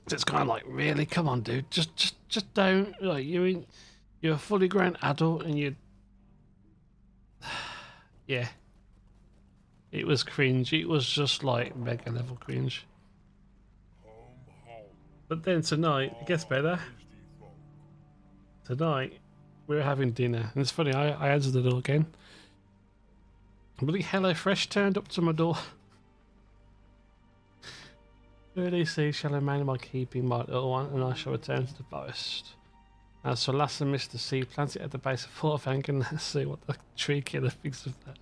S1: So it's kind of like, really, come on, dude, just don't, like, you're a fully grown adult and you... Yeah. It was cringe. It was just like mega level cringe. But then tonight, it gets better. Tonight, we're having dinner. And it's funny, I answered the door again. Bloody HelloFresh turned up to my door. Really see, shall I man am I keeping my little one and I shall return to the forest. As for Lass and Mr. C, plant it at the base of Fort Bank and let's see what the tree killer thinks of that.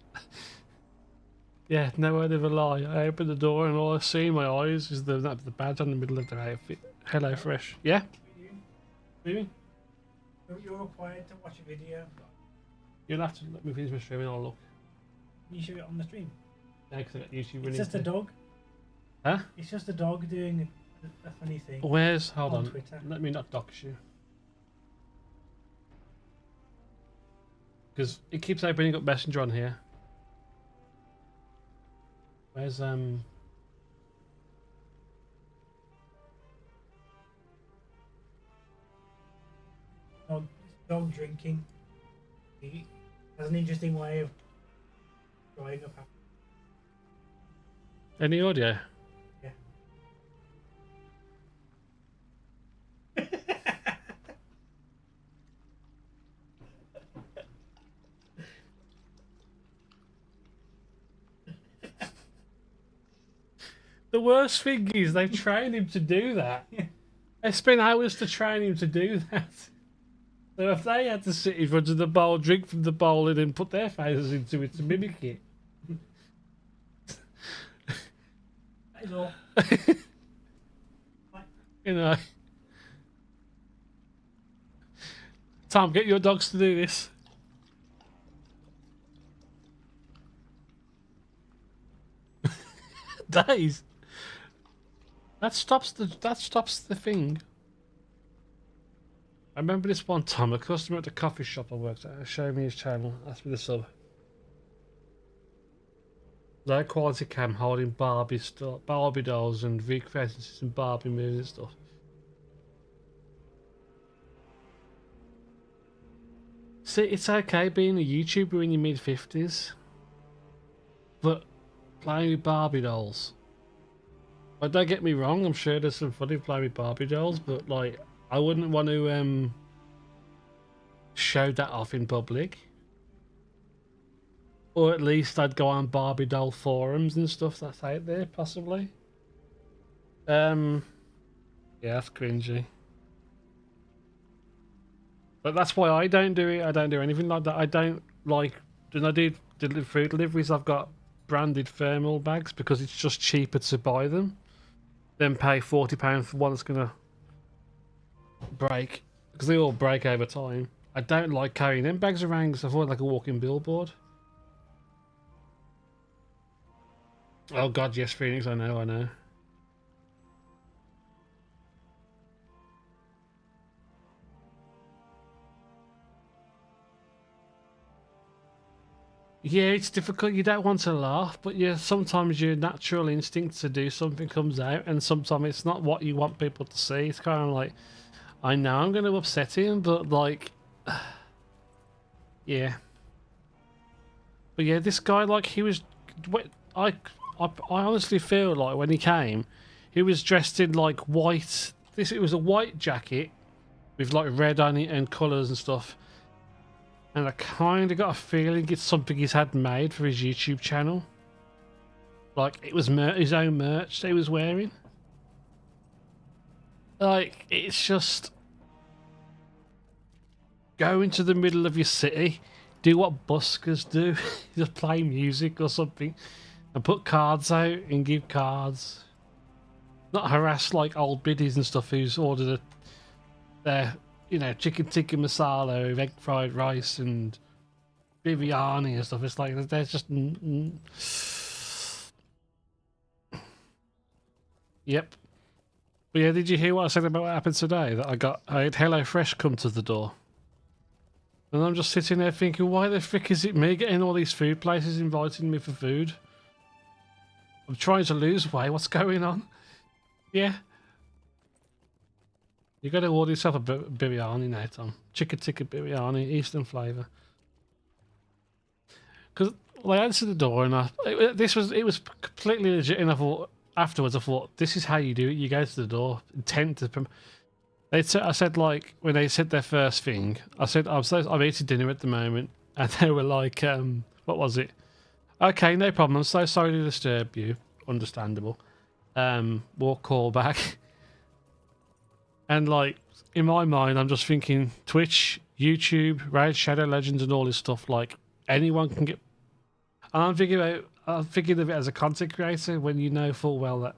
S1: Yeah, no word of a lie. I opened the door and all I see in my eyes is the badge on the middle of their outfit. Hello Fresh. Yeah? Really?
S7: You're required to watch a video.
S1: You'll have to let me finish my stream and I'll look.
S7: You show it on the stream.
S1: Yeah, because I got YouTube running.
S7: It's just a dog.
S1: Huh?
S7: It's just a dog doing a funny thing.
S1: Where's... Hold on.
S7: Twitter.
S1: Let me not dox you. Because it keeps opening up Messenger on here. Where's
S7: Dog drinking. He has an interesting way of drying up.
S1: any audio?
S7: Yeah.
S1: The worst thing is they've trained him to do that. They spent hours to train him to do that. So if they had to sit in front of the bowl, drink from the bowl, and then put their faces into it to mimic it.
S7: That is all.
S1: You know. Tom, get your dogs to do this. Days. That stops the thing. I remember this one time, a customer at the coffee shop I worked at showed me his channel, asked me the sub. Low quality cam holding Barbie dolls and recreating some Barbie movies and stuff. See, it's okay being a YouTuber in your mid-50s, but playing with Barbie dolls. Like, don't get me wrong, I'm sure there's some funny playing with Barbie dolls, but like, I wouldn't want to show that off in public. Or at least I'd go on Barbie doll forums and stuff that's out there, possibly. Yeah, that's cringy. But that's why I don't do it. I don't do anything like that. I don't like... When I do food deliveries, I've got branded thermal bags because it's just cheaper to buy them than pay £40 for one that's going to break. Because they all break over time. I don't like carrying them bags around because I feel like a walking billboard. Oh god, yes, Phoenix, I know. Yeah, it's difficult. You don't want to laugh, but yeah, sometimes your natural instinct to do something comes out, and sometimes it's not what you want people to see. It's kind of like, I know I'm going to upset him, but like, yeah. But yeah, this guy, like, he was, I honestly feel like when he came, he was dressed in like white. It was a white jacket with like red on it and colours and stuff. And I kind of got a feeling it's something he's had made for his YouTube channel. Like, it was his own merch that he was wearing. Like, it's just... Go into the middle of your city, do what buskers do, just play music or something, and put cards out and give cards. Not harass like old biddies and stuff who's ordered their, you know, chicken tikka masala with egg fried rice and biryani and stuff. It's like there's just Yep. But yeah, did you hear what I said about what happened today? That I had HelloFresh come to the door. And I'm just sitting there thinking, why the frick is it me getting all these food places inviting me for food? I'm trying to lose weight. What's going on? Yeah. You got to order yourself a biryani now, Tom. Chicken tikka biryani, Eastern flavour. Because I answered the door and it was completely legit. And I thought afterwards, this is how you do it. You go to the door, intent to. I said, like, when they said their first thing, I said, I'm eating dinner at the moment. And they were like, what was it? Okay, no problem. I'm so sorry to disturb you. Understandable. We'll call back. And, like, in my mind, I'm just thinking Twitch, YouTube, Raid Shadow Legends and all this stuff, like, anyone can get... And I'm thinking of it as a content creator when you know full well that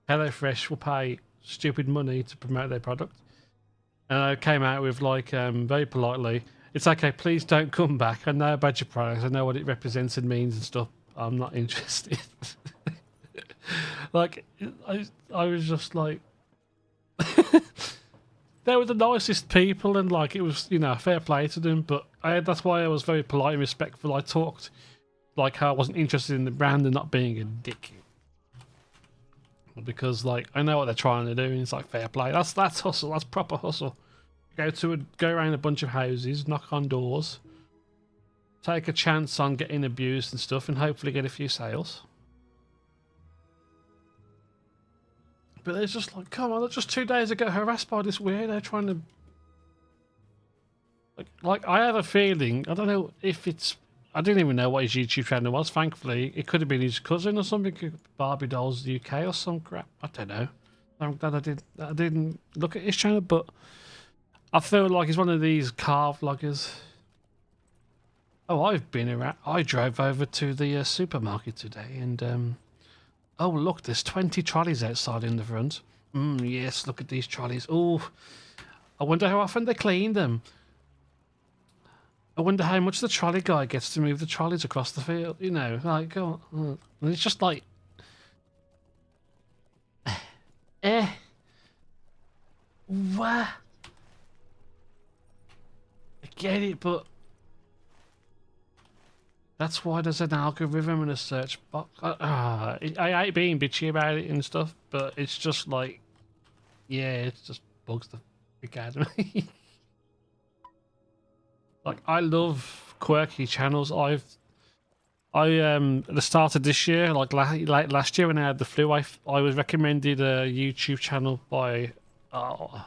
S1: HelloFresh will pay stupid money to promote their product. And I came out with, like, very politely, it's okay, please don't come back. I know about your products, I know what it represents and means and stuff. I'm not interested. Like, I was just like... They were the nicest people and, like, it was, you know, fair play to them, but that's why I was very polite and respectful. I talked like how I wasn't interested in the brand and not being a dick. Because, like, I know what they're trying to do, and it's like fair play. That's hustle. That's proper hustle. Go around a bunch of houses, knock on doors, take a chance on getting abused and stuff, and hopefully get a few sales. But it's just like, come on! Just 2 days ago, harassed by this weirdo trying to. Like I have a feeling. I don't know if it's. I didn't even know what his YouTube channel was. Thankfully, it could have been his cousin or something. Barbie Dolls UK or some crap. I don't know. I'm glad I didn't look at his channel, but I feel like he's one of these car vloggers. Oh, I've been around. I drove over to the supermarket today, and oh look, there's 20 trolleys outside in the front. Yes, look at these trolleys. Oh, I wonder how often they clean them. I wonder how much the trolley guy gets to move the trolleys across the field. You know, like, go on. And it's just like... What? I get it, but... That's why there's an algorithm and a search box. I hate being bitchy about it and stuff, but it's just like... Yeah, it just bugs the freak out of me. Like, I love quirky channels. At the start of this year, like late last year when I had the flu, I was recommended a YouTube channel by, I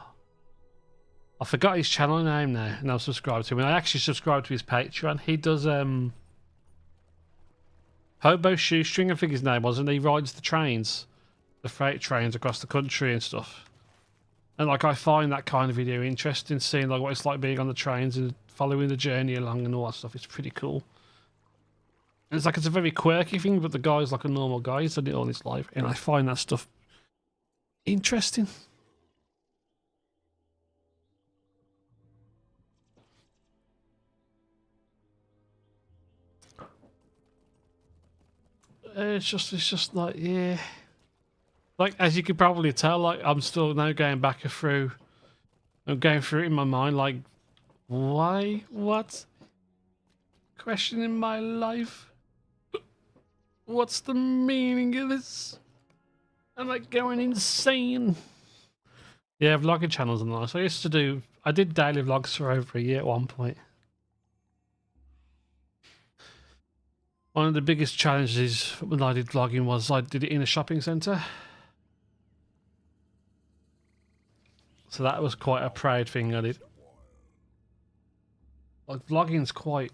S1: forgot his channel name now, and I'm subscribed to him. And I actually subscribed to his Patreon. He does Hobo Shoestring, I think his name was, and he rides the trains, the freight trains across the country and stuff. And like, I find that kind of video interesting, seeing like what it's like being on the trains and following the journey along and all that stuff. It's pretty cool. And it's like, it's a very quirky thing, but the guy's like a normal guy. He's done it all his life, and I find that stuff interesting. It's just like, yeah. Like, as you could probably tell, like, I'm still now going back through. I'm going through it in my mind, like, why? What? Questioning my life? What's the meaning of this? I'm like going insane. Yeah, vlogging channels are nice. I did daily vlogs for over a year at one point. One of the biggest challenges when I did vlogging was I did it in a shopping centre. So that was quite a proud thing I did. like vlogging's quite.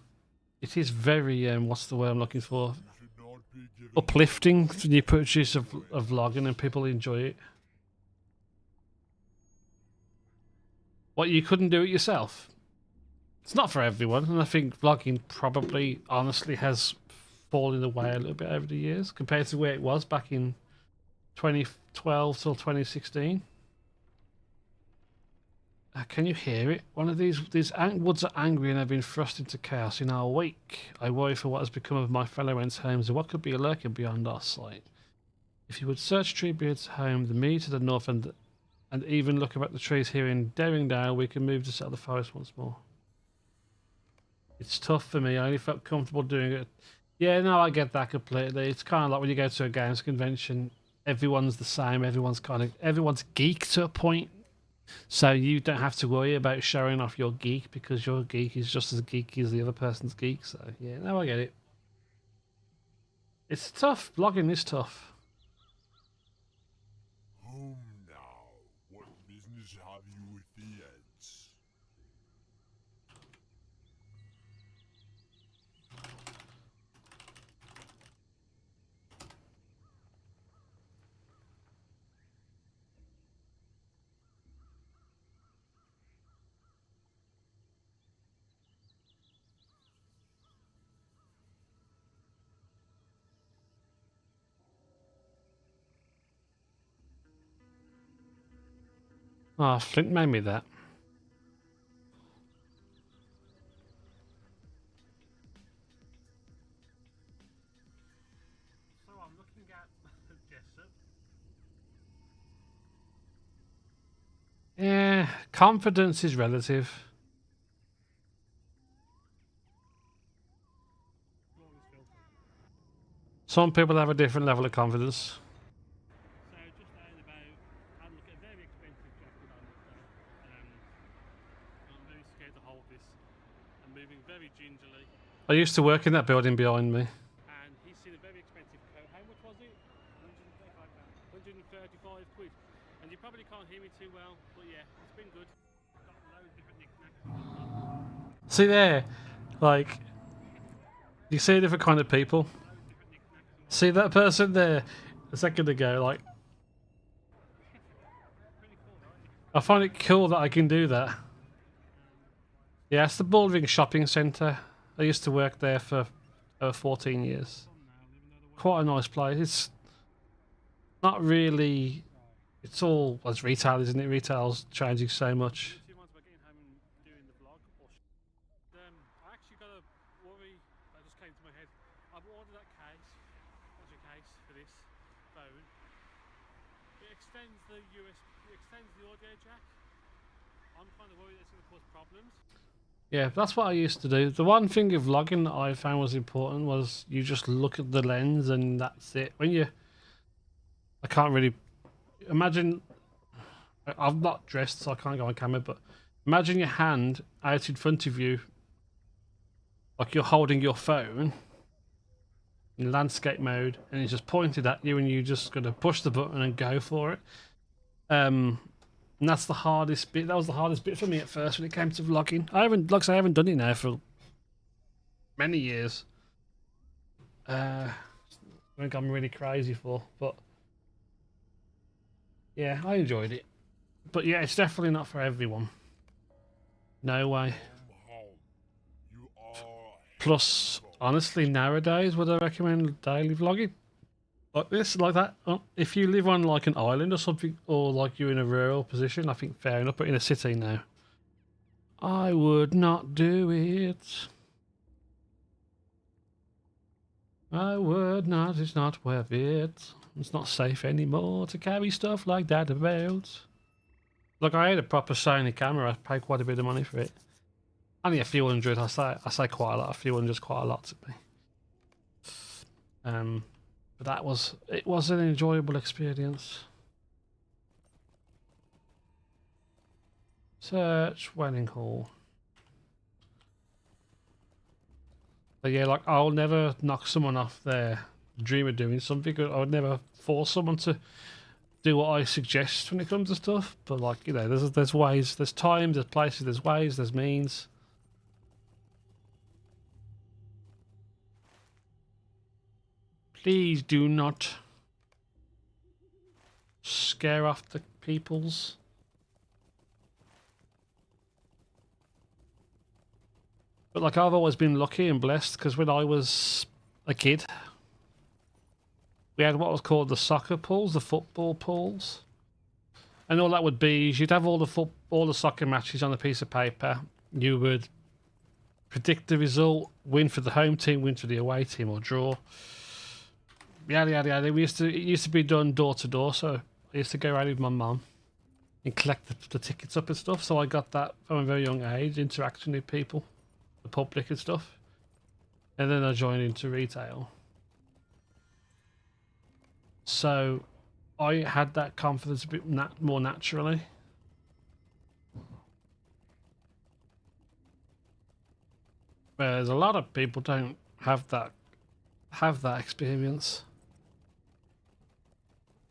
S1: It is very what's the word I'm looking for? Uplifting when you purchase of vlogging and people enjoy it. What, you couldn't do it yourself? It's not for everyone, and I think vlogging probably honestly has fallen away a little bit over the years compared to where it was back in 2012 till 2016. Can you hear it? One of these woods are angry and have been thrust into chaos in our wake. I worry for what has become of my fellow ents' homes and what could be lurking beyond our sight. If you would search Treebeard's home, the me to the north, and even look about the trees here in Derringdale, we can move to settle the forest once more. It's tough for me. I only felt comfortable doing it. Yeah, no, I get that completely. It's kind of like when you go to a games convention, everyone's the same. Everyone's geek to a point. So you don't have to worry about showing off your geek because your geek is just as geeky as the other person's geek. So yeah, no, I get it. It's tough. Vlogging is tough.
S6: Home now. What business have you with the Eds?
S1: Oh, Flint made me that. So I'm looking at Jessup. Yeah, confidence is relative. Some people have a different level of confidence. So just learn about, I look at a very expensive jacket on it though. I'm very scared to hold this. I'm moving very gingerly. I used to work in that building behind me. And he's seen a very expensive coat. How much was it? 135 quid. And you probably can't hear me too well, but yeah, it's been good. Got loads of different knickknacks. See there, like, you see a different kind of people. See that person there a second ago, like, I find it cool that I can do that. Yeah, it's the Bullring Shopping Centre. I used to work there for 14 years. Quite a nice place. It's not really, it's all as retail, isn't it? Retail's changing so much. I actually got a worry that just came to my head. I've ordered that case. Case for this phone. It extends the audio jack. I'm kind of worried it's going to cause problems. Yeah, that's what I used to do. The one thing of vlogging that I found was important was you just look at the lens and that's it. I can't really imagine. I'm not dressed, so I can't go on camera. But imagine your hand out in front of you, like you're holding your phone in landscape mode, and it's just pointed at you, and you just got to push the button and go for it. And that's the hardest bit. That was the hardest bit for me at first when it came to vlogging. I haven't done it now for many years. I think I'm really crazy for, but yeah, I enjoyed it. But yeah, it's definitely not for everyone. No way. Plus, honestly, nowadays, would I recommend daily vlogging? Like this, like that? If you live on like an island or something, or like you're in a rural position, I think fair enough, but in a city now, I would not do it. I would not, it's not worth it. It's not safe anymore to carry stuff like that about. Like, I had a proper Sony camera, I paid quite a bit of money for it. Only a few hundred, I say quite a lot. A few hundred's quite a lot to me. But it was an enjoyable experience. Search wedding hall. But yeah, like, I'll never knock someone off their dream of doing something. I would never force someone to do what I suggest when it comes to stuff. But like, you know, there's ways, there's times, there's places, there's ways, there's means. Please do not scare off the peoples. But like, I've always been lucky and blessed because when I was a kid, we had what was called the soccer pools, the football pools. And all that would be is you'd have all the soccer matches on a piece of paper. You would predict the result, win for the home team, win for the away team, or draw. Yada yada yada. It used to be done door to door, so I used to go around with my mum and collect the tickets up and stuff. So I got that from a very young age, interacting with people, the public and stuff. And then I joined into retail. So I had that confidence a bit more naturally. Whereas a lot of people don't have that experience.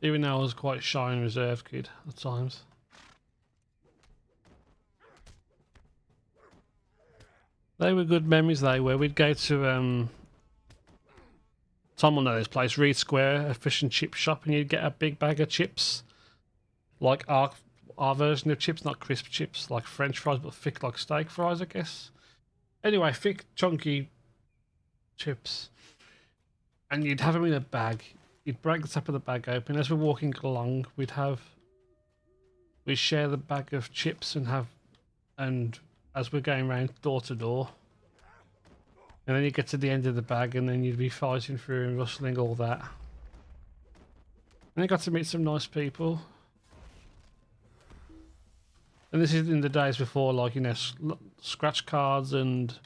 S1: Even though I was quite shy and reserved kid at times. They were good memories, they were. We'd go to Tom will know this place, Reed Square, a fish and chip shop, and you'd get a big bag of chips. Like our version of chips, not crisp chips, like French fries, but thick like steak fries, I guess. Anyway, thick, chunky chips. And you'd have them in a bag. You'd break the top of the bag open. As we're walking along, we'd share the bag of chips and as we're going around door to door. And then you get to the end of the bag and then you'd be fighting through and rustling all that. And I got to meet some nice people. And this is in the days before, like, you know, scratch cards and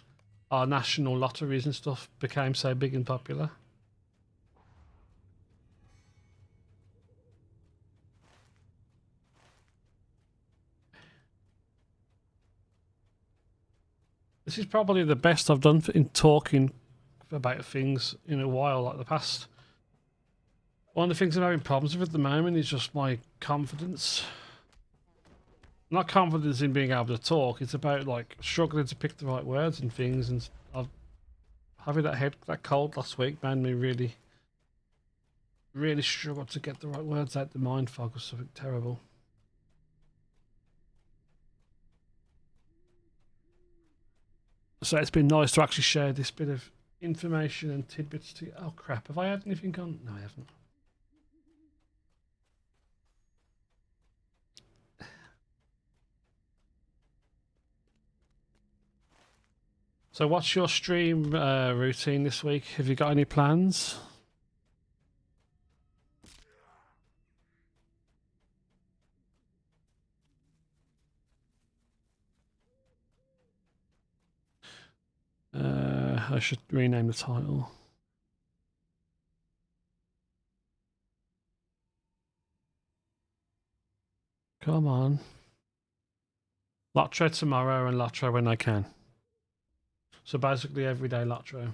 S1: our national lotteries and stuff became so big and popular. This is probably the best I've done in talking about things in a while, like the past. One of the things I'm having problems with at the moment is just my confidence. Not confidence in being able to talk, it's about like struggling to pick the right words and things, and having that cold last week made me really struggle to get the right words out. The mind fog was something terrible. So it's been nice to actually share this bit of information and tidbits to you. Oh crap, have I had anything on? No, I haven't. So what's your stream routine this week? Have you got any plans? I should rename the title. Come on. LOTRO tomorrow and LOTRO when I can. So basically everyday LOTRO.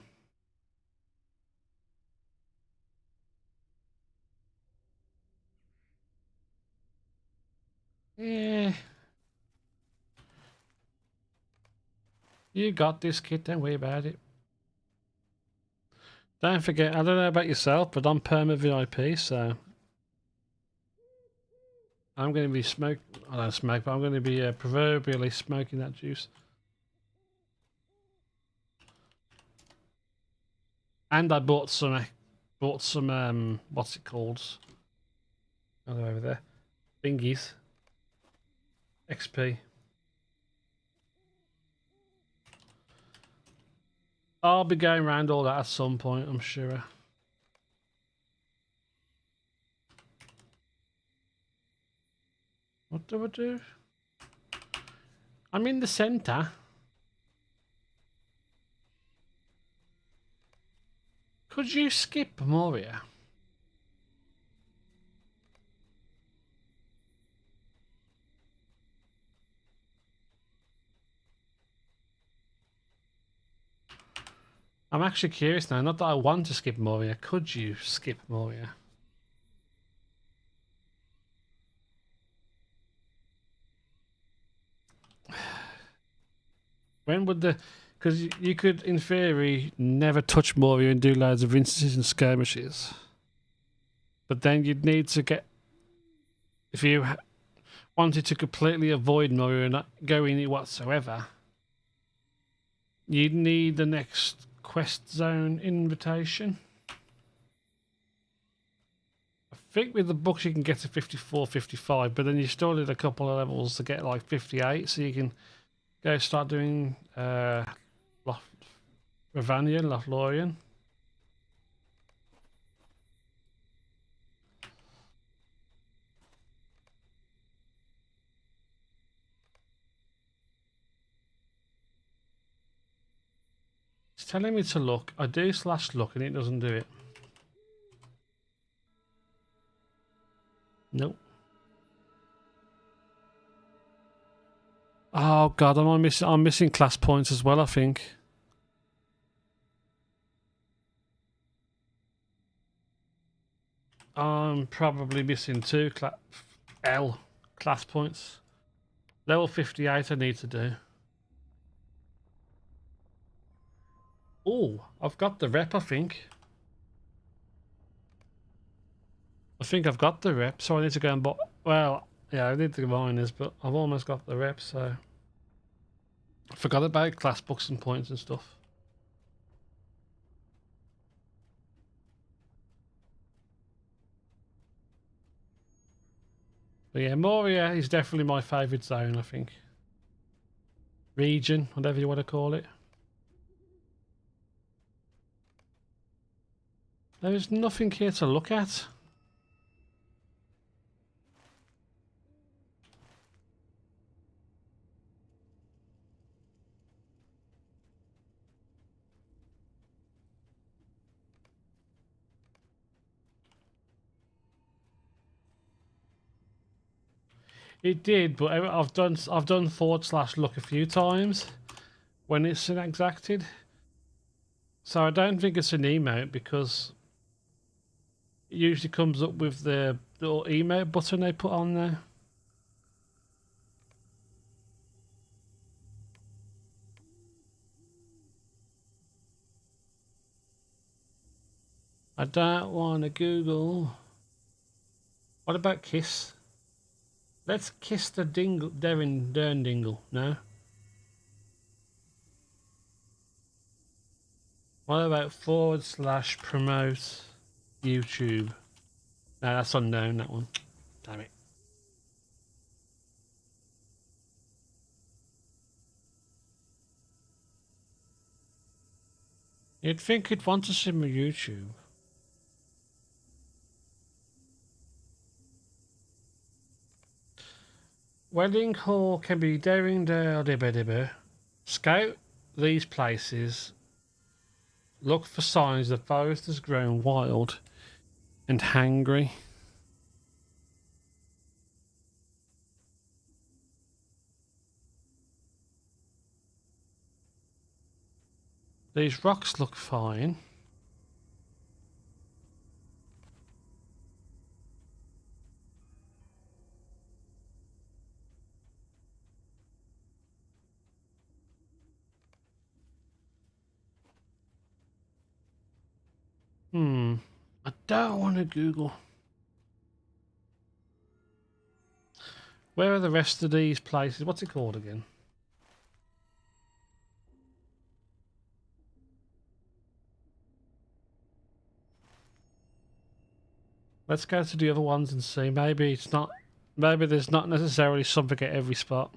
S1: Yeah. You got this, kid, don't worry about it. Don't forget, I don't know about yourself, but I'm perma VIP, so I'm going to be I don't smoke, but I'm going to be proverbially smoking that juice. And I bought some what's it called? Oh, over there. Bingies. XP. I'll be going around all that at some point, I'm sure. What do I do? I'm in the center. Could you skip Moria? I'm actually curious now. Not that I want to skip Moria. Could you skip Moria? When would the... Because you could, in theory, never touch Moria and do loads of instances and skirmishes. But then you'd need to get... If you wanted to completely avoid Moria and not go in it whatsoever, you'd need the next quest zone invitation. I think with the books you can get to 54, 55, but then you still need a couple of levels to get like 58, so you can go start doing Ravanian, Lothlorien. It's telling me to look. I do /look and it doesn't do it. Nope. Oh god, I'm missing class points as well, I think. I'm probably missing 2 L class points. Level 58 I need to do. Oh, I've got the rep, I think. I think I've got the rep, so I need to go and buy... Well, yeah, I need the miners, but I've almost got the rep, so... I forgot about class books and points and stuff. But yeah, Moria is definitely my favourite zone, I think. Region, whatever you want to call it. There is nothing here to look at. It did, but I've done /look a few times when it's an exacted. So I don't think it's an emote because it usually comes up with the little emote button they put on there. I don't want to Google. What about kiss? Let's kiss the Derndingle, no? What about /promote YouTube? No, that's unknown, that one. Damn it. You'd think it'd want to see my YouTube. Wedding hall can be Derndingle. Scout these places. Look for signs the forest has grown wild and hangry. These rocks look fine. I don't want to Google. Where are the rest of these places? What's it called again? Let's go to the other ones and see. Maybe it's not. Maybe there's not necessarily something at every spot.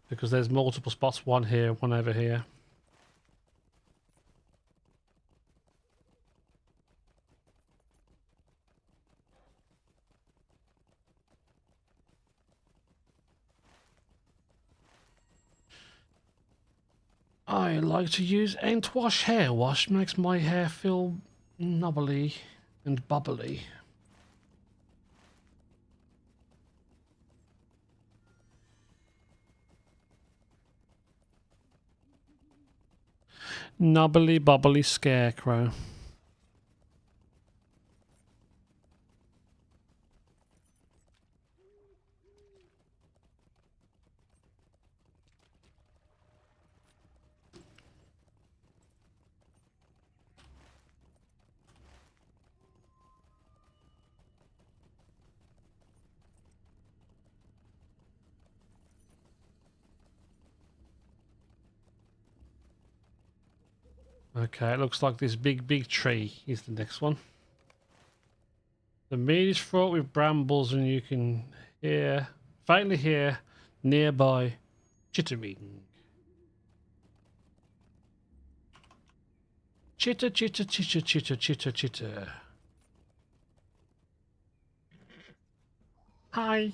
S1: Because there's multiple spots, one here, one over here. I like to use Entwash hair wash, makes my hair feel knobbly and bubbly. Knobbly bubbly scarecrow. Okay, it looks like this big tree is the next one. The mead is fraught with brambles, and you can faintly hear nearby chittering. Chitter, chitter, chitter, chitter, chitter, chitter. Hi.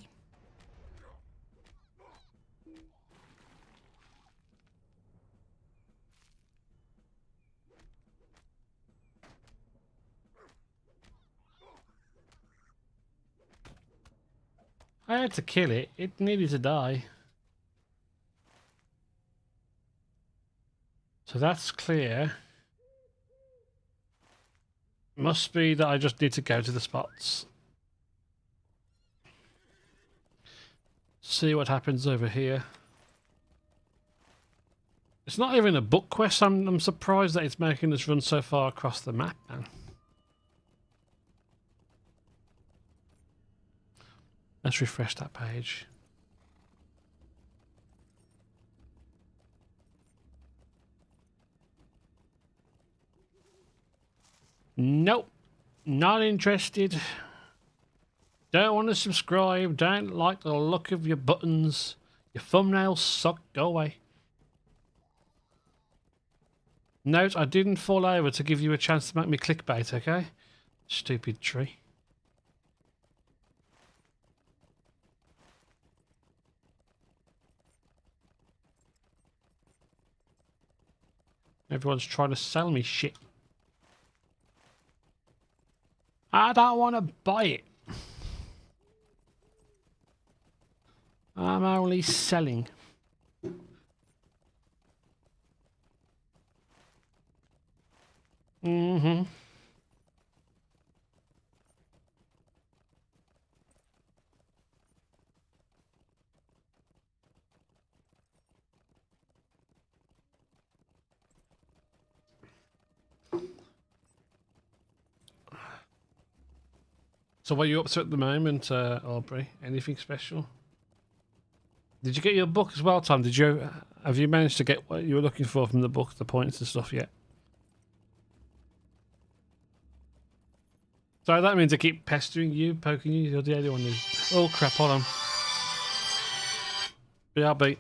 S1: I had to kill it. It needed to die. So that's clear. Must be that I just need to go to the spots. See what happens over here. It's not even a book quest. I'm surprised that it's making us run so far across the map, man. Let's refresh that page. Nope. Not interested. Don't want to subscribe. Don't like the look of your buttons. Your thumbnails suck. Go away. Note, I didn't fall over to give you a chance to make me clickbait, okay? Stupid tree. Everyone's trying to sell me shit. I don't want to buy it. I'm only selling. Mm-hmm. So what are you up to at the moment, Aubrey? Anything special? Did you get your book as well, Tom? Have you managed to get what you were looking for from the book, the points and stuff yet? So that means I keep pestering you, poking you. You're the only one who's... Oh crap, hold on. BRB.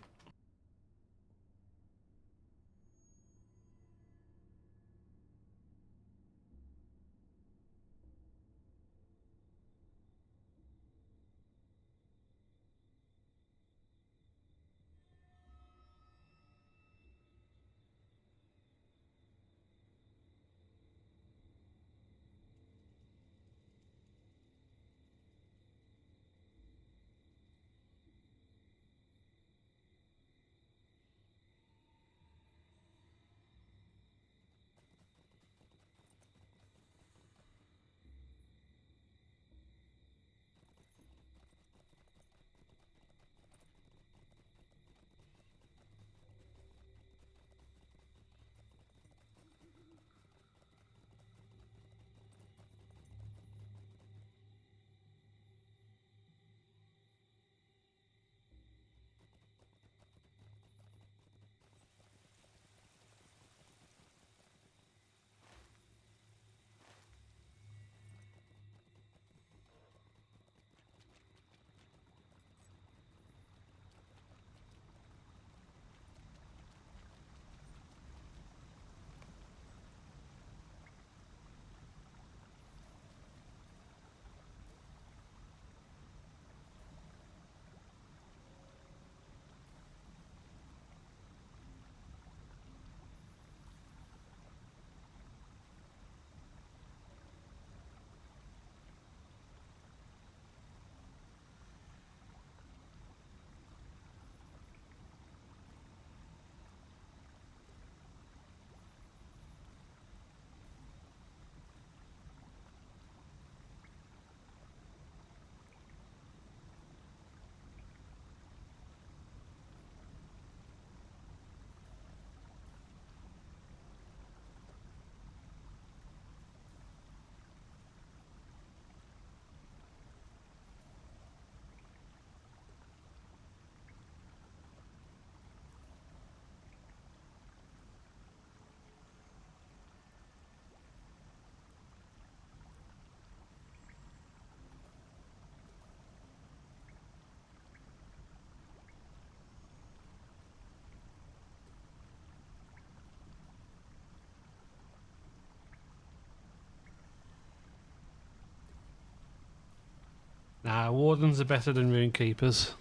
S1: Nah, Wardens are better than Runekeepers.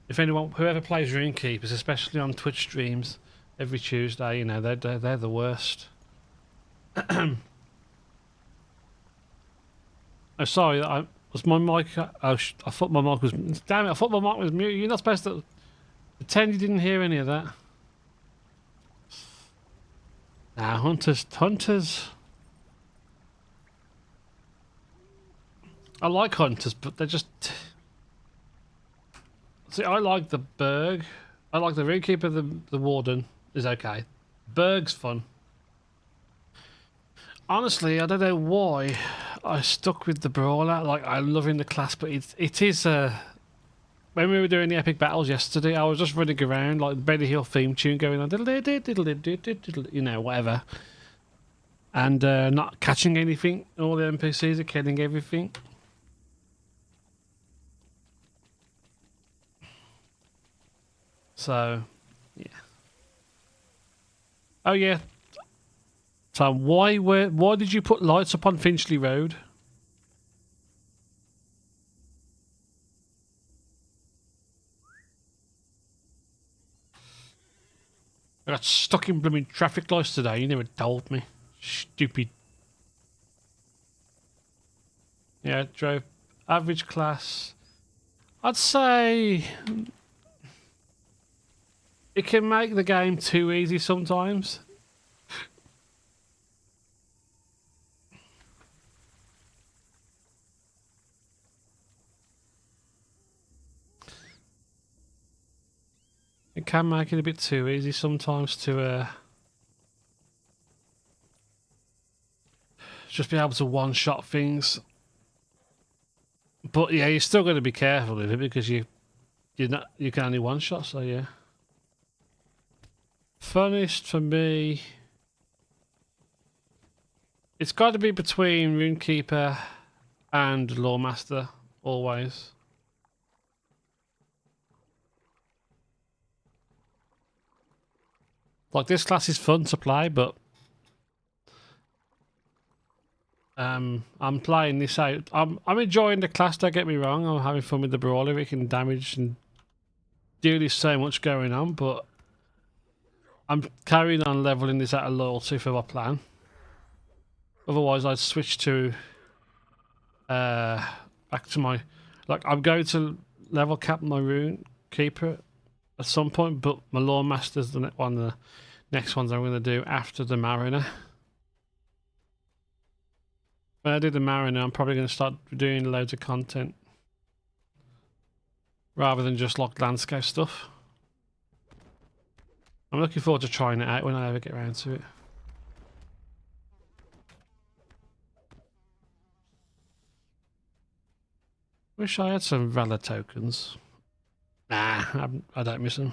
S1: If anyone, whoever plays Runekeepers, especially on Twitch streams every Tuesday, you know, they're the worst. Oh, sorry, was my mic... Oh, I thought my mic was... Damn it, I thought my mic was muted. You're not supposed to pretend you didn't hear any of that. Nah, hunters... I like hunters, but they're just... See, I like the Berg. I like the Runekeeper, the Warden is okay. Berg's fun. Honestly, I don't know why I stuck with the Brawler. Like, I'm loving the class, but it is... when we were doing the epic battles yesterday, I was just running around, like, Benny Hill theme tune going on, you know, whatever. And not catching anything. All the NPCs are killing everything. So, yeah. Oh, yeah. So, why did you put lights up on Finchley Road? I got stuck in blooming traffic lights today. You never told me. Stupid. Yeah, drove average class. I'd say it can make the game too easy sometimes. It can make it a bit too easy sometimes to just be able to one-shot things. But yeah, you're still going to be careful with it because you can only one-shot. So yeah. Funnest for me, it's got to be between Runekeeper and Lawmaster always. Like, this class is fun to play, but I'm playing this out. I'm enjoying the class, don't get me wrong. I'm having fun with the Brawler. It can damage and do so much going on, but I'm carrying on leveling this out of loyalty for my plan. Otherwise, I'd switch to back to my... Like, I'm going to level cap my Runekeeper at some point, but my Lawmaster's the next ones I'm going to do after the Mariner. When I do the Mariner, I'm probably going to start doing loads of content rather than just like landscape stuff. I'm looking forward to trying it out when I ever get around to it. Wish I had some Valor tokens. Nah, I don't miss them.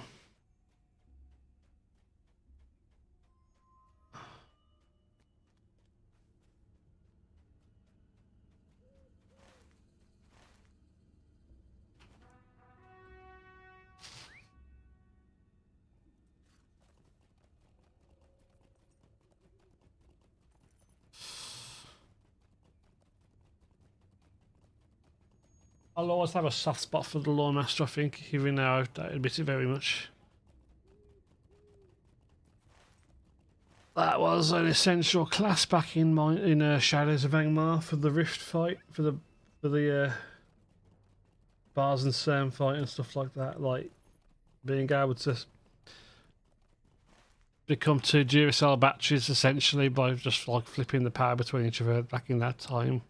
S1: I'll always have a soft spot for the Lawmaster, I think, even though I don't admit it very much. That was an essential class back in Shadows of Angmar for the Rift fight, for the Bars and Cern fight and stuff like that. Like, being able to become two Duracell batteries essentially by just like flipping the power between each other back in that time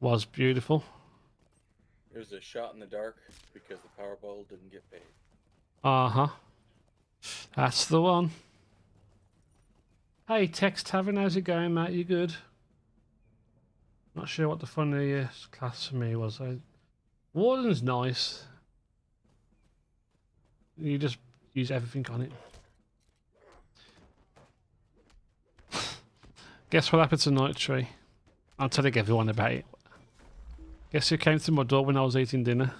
S1: was beautiful.
S8: It was a shot in the dark because the Powerball didn't get paid.
S1: Uh-huh. That's the one. Hey, Text Tavern, how's it going, mate? You good? Not sure what the funniest class for me was. Warden's nice. You just use everything on it. Guess what happened to Night Tree? I'm telling everyone about it. Guess who came to my door when I was eating dinner?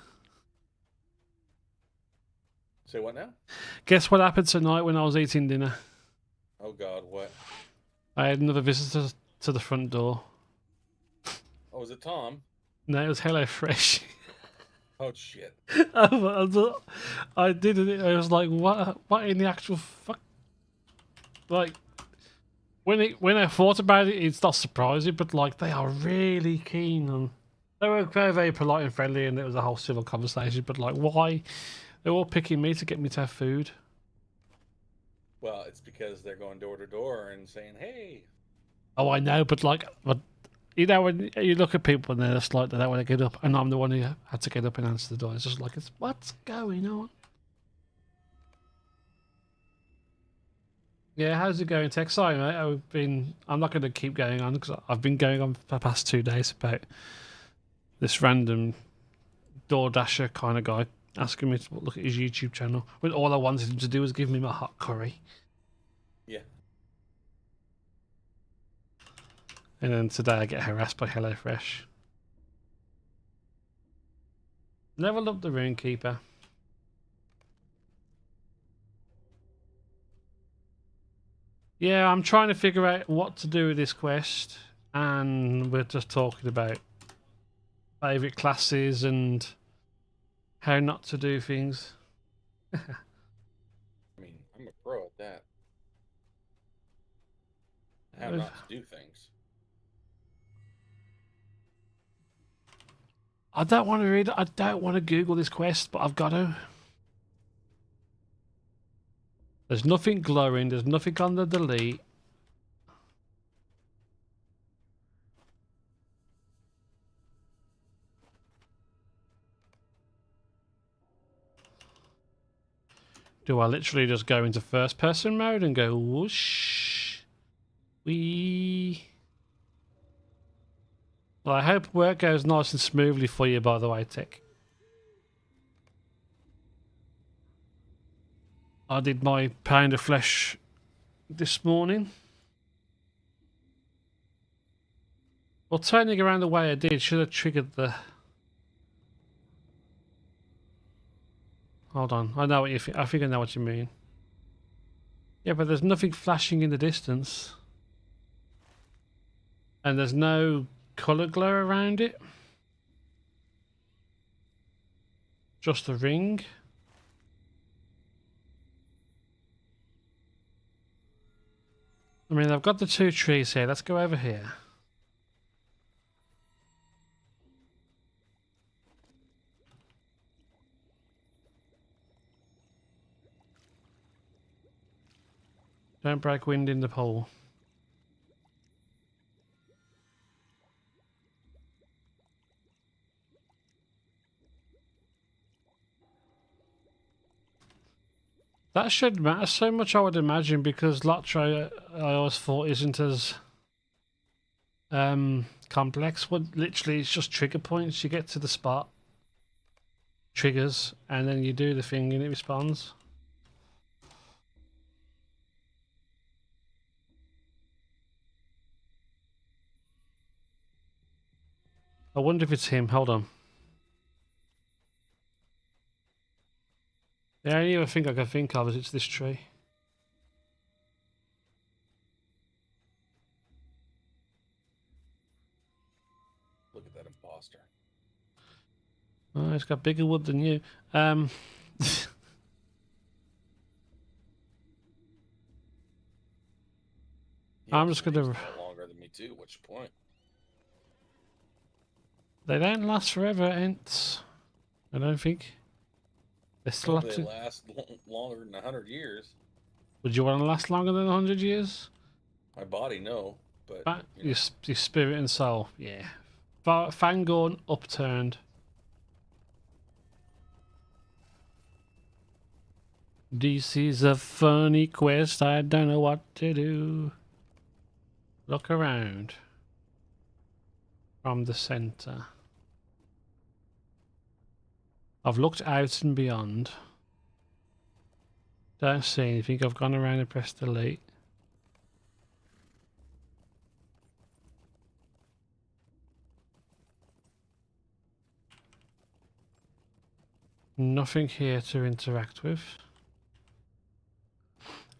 S8: Say what now?
S1: Guess what happened tonight when I was eating dinner?
S8: Oh God, what?
S1: I had another visitor to the front door.
S8: Oh, was it Tom?
S1: No, it was HelloFresh.
S8: Oh shit.
S1: I did it. I was like, what? What in the actual fuck? Like, when I thought about it, it's not surprising, but like they are really keen on. They were very, very polite and friendly, and it was a whole civil conversation. But like, why? They're all picking me to get me to have food.
S8: Well, it's because they're going door to door and saying, "Hey."
S1: Oh, I know, but like, but you know, when you look at people and they're just like they don't want to get up, and I'm the one who had to get up and answer the door. It's just like, it's what's going on? Yeah, how's it going, Tech? Sorry, mate. I'm not going to keep going on because I've been going on for the past 2 days about this random DoorDasher kind of guy asking me to look at his YouTube channel when all I wanted him to do was give me my hot curry.
S8: Yeah.
S1: And then today I get harassed by HelloFresh. Level up the Runekeeper. Yeah, I'm trying to figure out what to do with this quest, and we're just talking about favourite classes and how not to do things.
S8: I mean, I'm a pro at that. How not to do things.
S1: I don't want to read it. I don't want to Google this quest, but I've got to. There's nothing glowing. There's nothing on the delete. Do I literally just go into first person mode and go whoosh? Well, I hope work goes nice and smoothly for you, by the way, Tech. I did my pound of flesh this morning. Well, turning around the way I did should have triggered the... Hold on, I know what you think. I think I know what you mean. Yeah, but there's nothing flashing in the distance. And there's no colour glow around it. Just a ring. I mean, I've got the 2 trees here. Let's go over here. Don't break wind in the pool. That should matter so much, I would imagine, because LOTRO, I always thought, isn't as complex. Well, literally, it's just trigger points. You get to the spot, triggers, and then you do the thing and it responds. I wonder if it's him. Hold on. The only other thing I can think of is it's this tree.
S8: Look at that imposter.
S1: Oh, it's got bigger wood than you. I'm just gonna...
S8: Longer than me too. What's your point?
S1: They don't last forever, Ents. I don't think. They still have
S8: They
S1: to...
S8: last longer than 100 years.
S1: Would you want to last longer than 100 years?
S8: My body, no. But
S1: Your spirit and soul, yeah. Fangorn upturned. This is a funny quest. I don't know what to do. Look around. From the center. I've looked out and beyond. Don't see anything. I've gone around and pressed delete. Nothing here to interact with.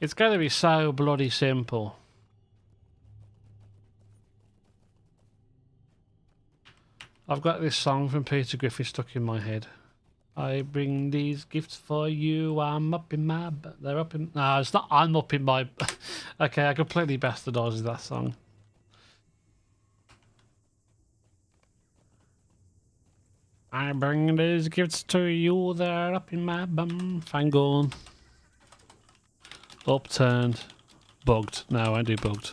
S1: It's going to be so bloody simple. I've got this song from Peter Griffith stuck in my head. I bring these gifts for you. I'm up in my... They're up in... No, it's not I'm up in my... Okay, I completely bastardized that song. I bring these gifts to you. They're up in my bum. Fine gone. Upturned. Bugged. No, I do bugged.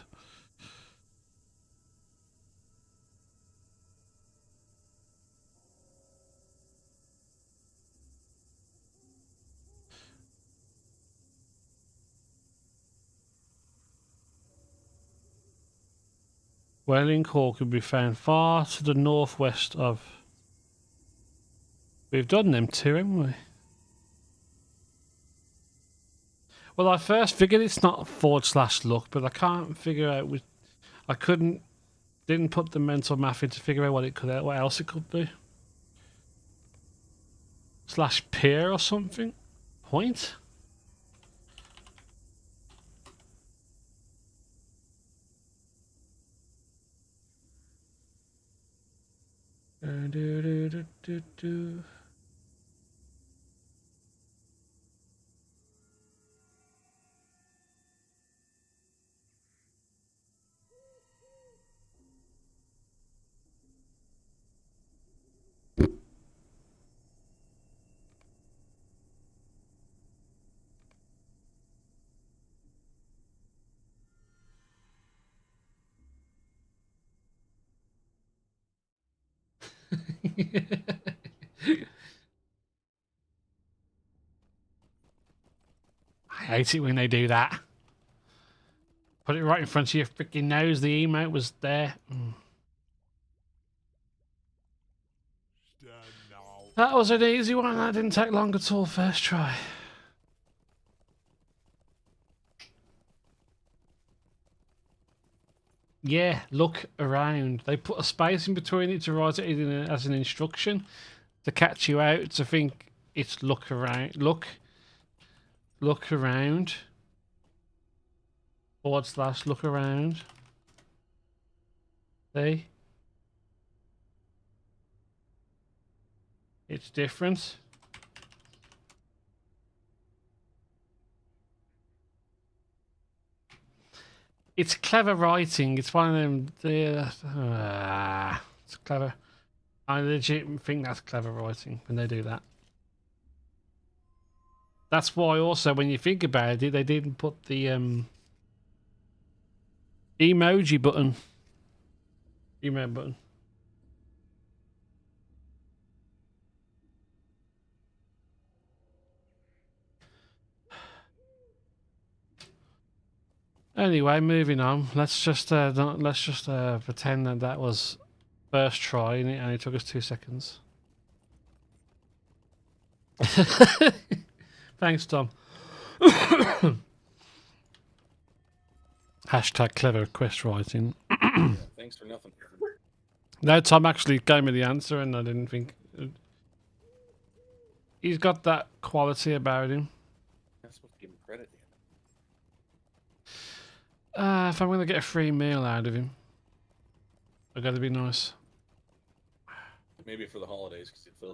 S1: Whaling Core can be found far to the northwest of... We've done them too, haven't we? Well, I first figured it's not /luck, but I can't figure out which... I didn't put the mental math in to figure out what else it could be. /peer or something? Point? I hate it when they do that. Put it right in front of your freaking nose. The emote was there. That was an easy one. That didn't take long at all. First try. Yeah, look around. They put a space in between it to write it in as an instruction to catch you out to think it's look around. Look around. / look around. See? It's different. It's clever writing. It's one of them. It's clever. I legit think that's clever writing when they do that. That's why also when you think about it, they didn't put the emoji button. Emote button. Anyway, moving on. Let's just pretend that was first try and it only took us 2 seconds. Thanks, Tom. Hashtag clever quest writing.
S8: Thanks for nothing.
S1: No, Tom actually gave me the answer and I didn't think... He's got that quality about him.
S8: I'm supposed to give him credit.
S1: If I'm going to get a free meal out of him, I've got to be nice.
S8: Maybe for the holidays because you feel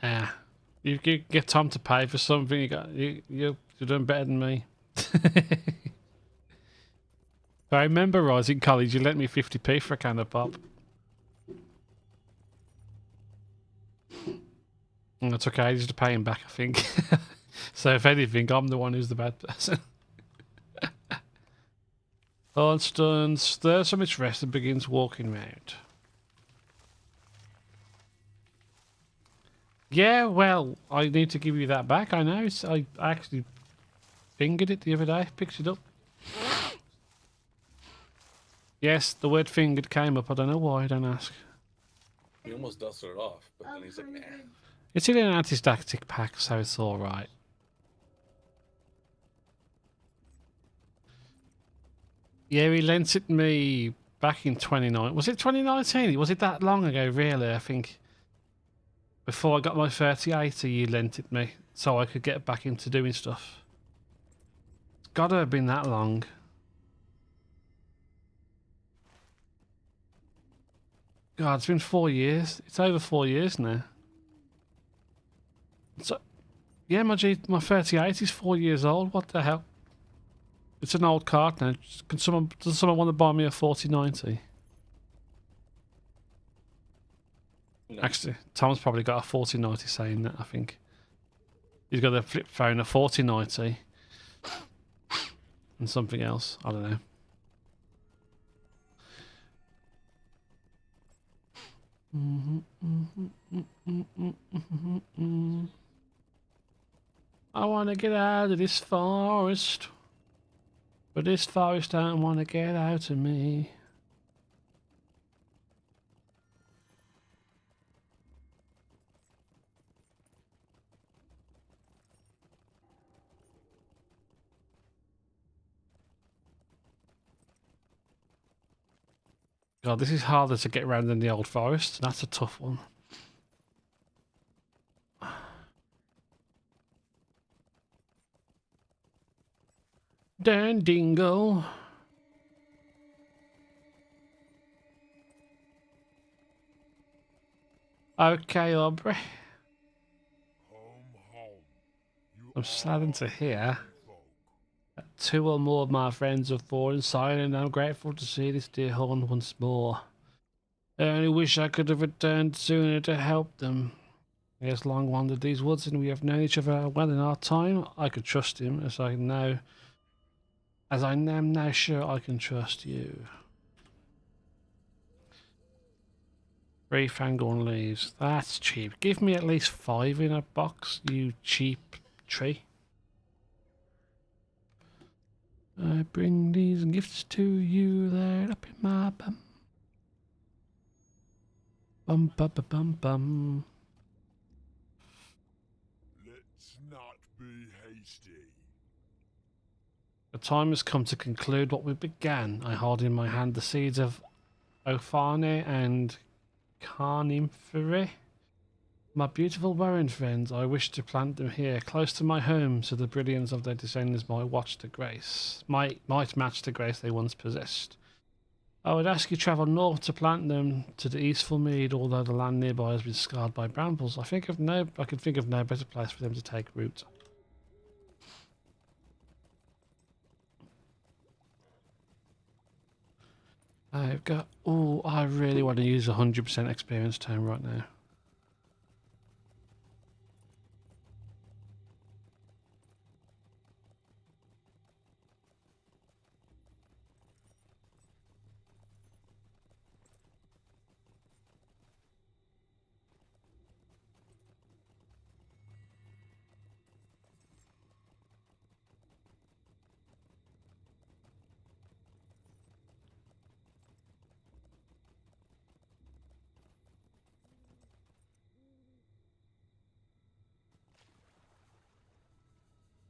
S8: bad.
S1: You get Tom to pay for something. You're doing better than me. I remember, Rise, in college, you lent me 50p for a can of pop. And it took ages to pay him back, I think. So if anything, I'm the one who's the bad person. Ornstein stirs from its rest and begins walking round. Yeah, well, I need to give you that back. I know. I actually fingered it the other day. Picked it up. Yes, the word fingered came up. I don't know why. Don't ask.
S8: He almost dusted it off, but then he's like, nah.
S1: It's in an anti-static pack, so it's all right. Yeah, he lent it me back in 2019. Was it 2019? Was it that long ago, really? I think before I got my 3080, you lent it me so I could get back into doing stuff. It's got to have been that long. God, it's been 4 years. It's over 4 years now. So, yeah, my 38 is 4 years old. What the hell? It's an old card now. Does someone want to buy me a 4090?
S8: No.
S1: Actually, Tom's probably got a 4090 saying that, I think. He's got a flip phone, a 4090, and something else. I don't know. I want to get out of this forest, but this forest don't want to get out of me. God, this is harder to get around than the old forest. That's a tough one. Dan Dingle. Okay, Aubrey. I'm saddened to hear that 2 or more of my friends have fallen silent, and I'm grateful to see this dear horn once more. I only wish I could have returned sooner to help them. He has long wandered these woods, and we have known each other well in our time. I could trust him, as I am now sure I can trust you. 3 fangorn leaves. That's cheap. Give me at least 5 in a box, you cheap tree. I bring these gifts to you, they're up in my bum. Bum bum bum bum bum.
S6: Let's not be hasty.
S1: The time has come to conclude what we began. I hold in my hand the seeds of Ophane and Carnifere. My beautiful Warren friends, I wish to plant them here, close to my home, so the brilliance of their descendants might match the grace they once possessed. I would ask you travel north to plant them to the eastful mead, although the land nearby has been scarred by brambles. I can think of no better place for them to take root. I've got... Oh, I really want to use 100% experience tone right now.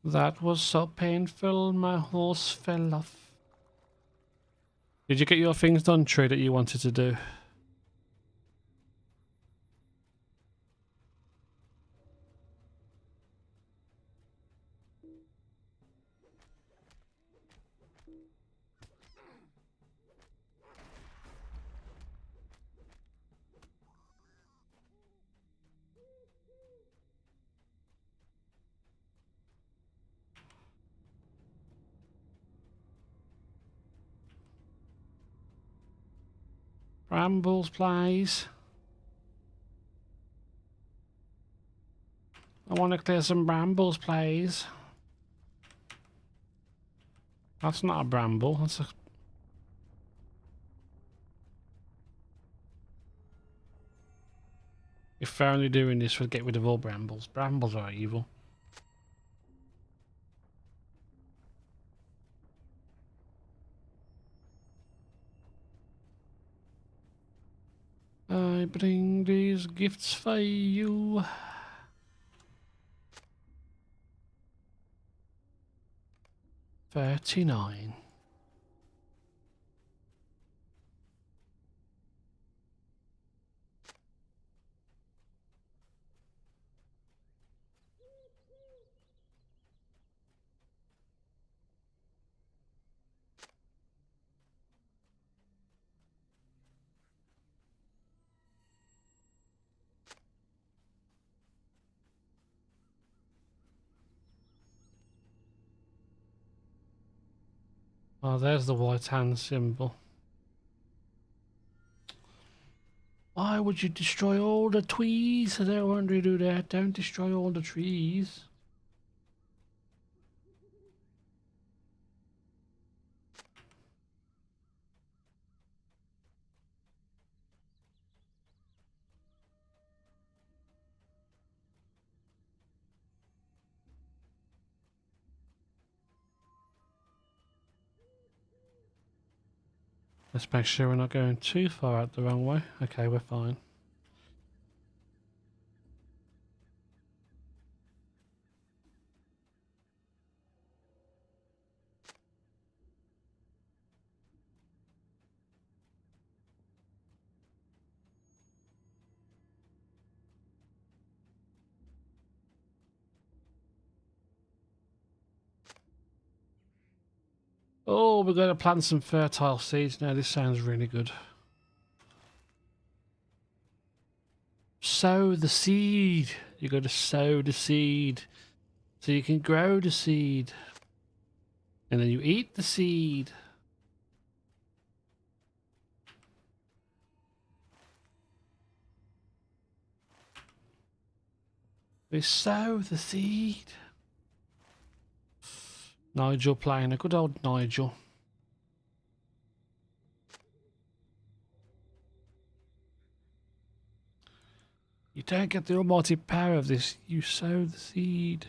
S1: That was so painful, my horse fell off. Did you get your things done, Tree, that you wanted to do? Brambles, please. I want to clear some brambles, please. That's not a bramble, that's a... If we're only doing this to get rid of all brambles. Brambles are evil. I bring these gifts for you. $39. Oh, there's the white hand symbol. Why would you destroy all the trees? I don't want to do that. Don't destroy all the trees. Let's make sure we're not going too far out the wrong way. Okay, we're fine. Oh, we're going to plant some fertile seeds now. This sounds really good. Sow the seed. You got to sow the seed so you can grow the seed. And then you eat the seed. We sow the seed. Nigel playing a good old Nigel. You don't get the almighty power of this. You sow the seed.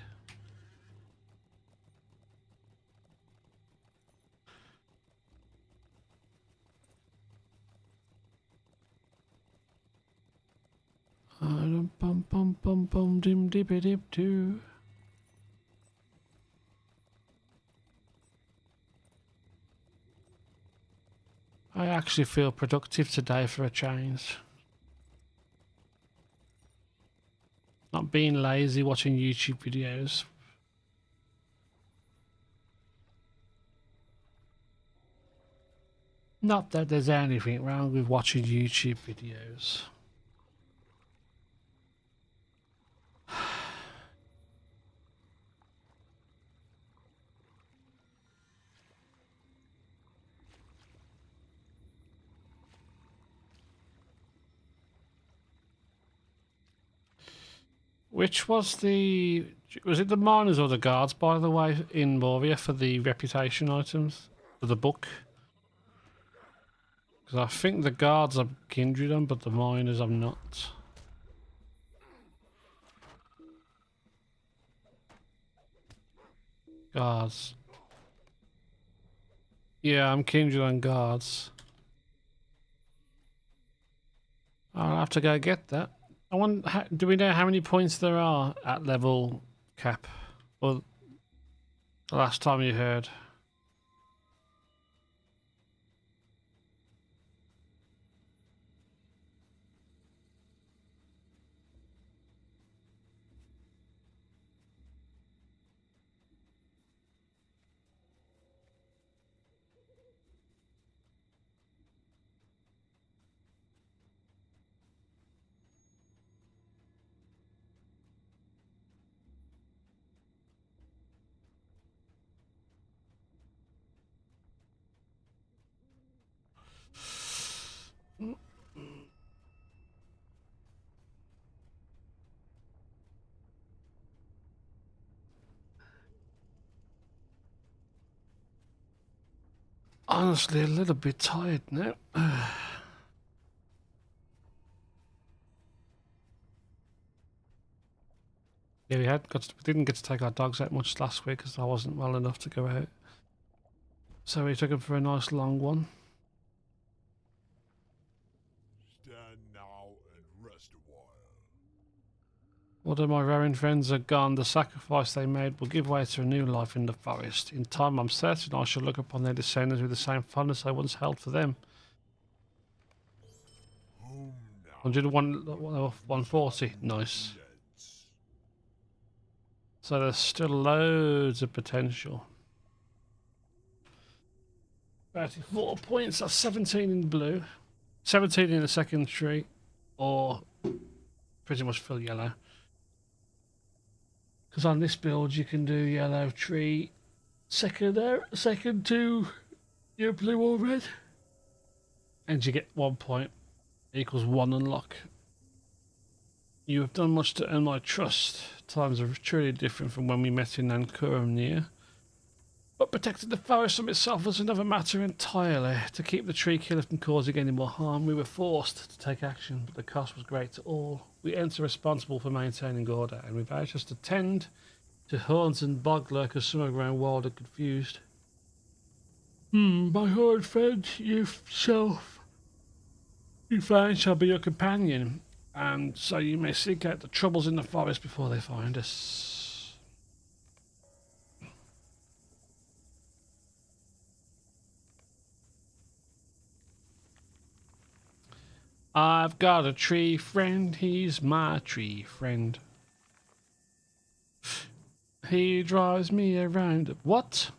S1: Bum bum bum bum dim dippy dip doo. I actually feel productive today for a change. Not being lazy watching YouTube videos. Not that there's anything wrong with watching YouTube videos. Which was it the miners or the guards, by the way, in Moria for the reputation items for the book? Because I think the guards are kindred on, but the miners I'm not. Guards. Yeah, I'm kindred on guards. I'll have to go get that. I wonder, do we know how many points there are at level cap? Or the last time you heard? Honestly, a little bit tired now. Yeah, we didn't get to take our dogs out much last week because I wasn't well enough to go out. So we took them for a nice long one.
S6: Stand now and rest a while.
S1: Although my rowing friends are gone, the sacrifice they made will give way to a new life in the forest. In time, I'm certain I shall look upon their descendants with the same fondness I once held for them. 140, nice. So there's still loads of potential. 34 points, that's 17 in blue. 17 in the second tree, or pretty much full yellow. Because on this build you can do yellow tree, second 2, You're blue or red. And you get 1 point equals 1 unlock. You have done much to earn my trust. Times are truly different from when we met in Nankuram. But protecting the forest from itself was another matter entirely. To keep the tree killer from causing any more harm, we were forced to take action, but the cost was great to all. We enter responsible for maintaining order, and we vowed just to tend to horns and bog lurkers some are grown wild and confused. My horned friend, you find shall be your companion, and so you may seek out the troubles in the forest before they find us. I've got a tree friend, he's my tree friend. He drives me around. What?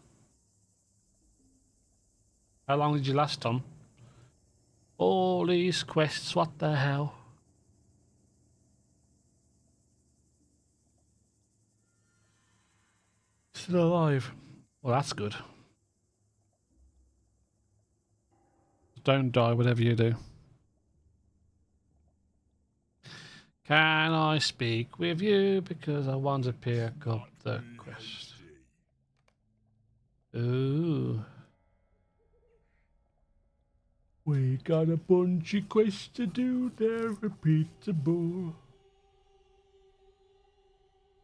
S1: How long did you last, Tom? All these quests, what the hell? Still alive. Well, that's good. Don't die, whatever you do. Can I speak with you because I want to pick up the quest? Ooh. We got a bunch of quests to do, they're repeatable.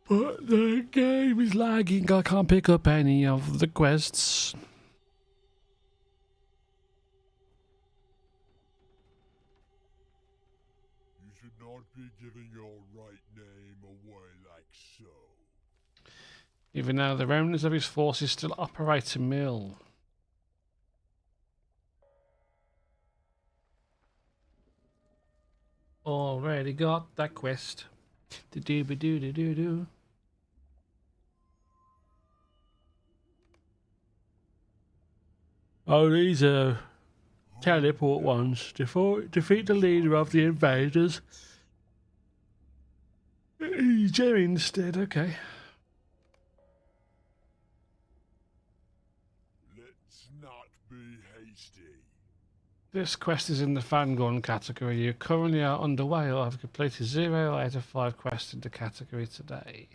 S1: But the game is lagging, I can't pick up any of the quests.
S6: You should not be giving your right name away like so.
S1: Even though the remnants of his forces still operate a mill. Already got that quest. Do-do-be-do-do-do-do. Oh, these are teleport ones. Defeat the leader of the invaders. Jerry instead, okay.
S6: Let's not be hasty.
S1: This quest is in the Fangun category. You currently are underway or have completed 0 out of 5 quests in the category today.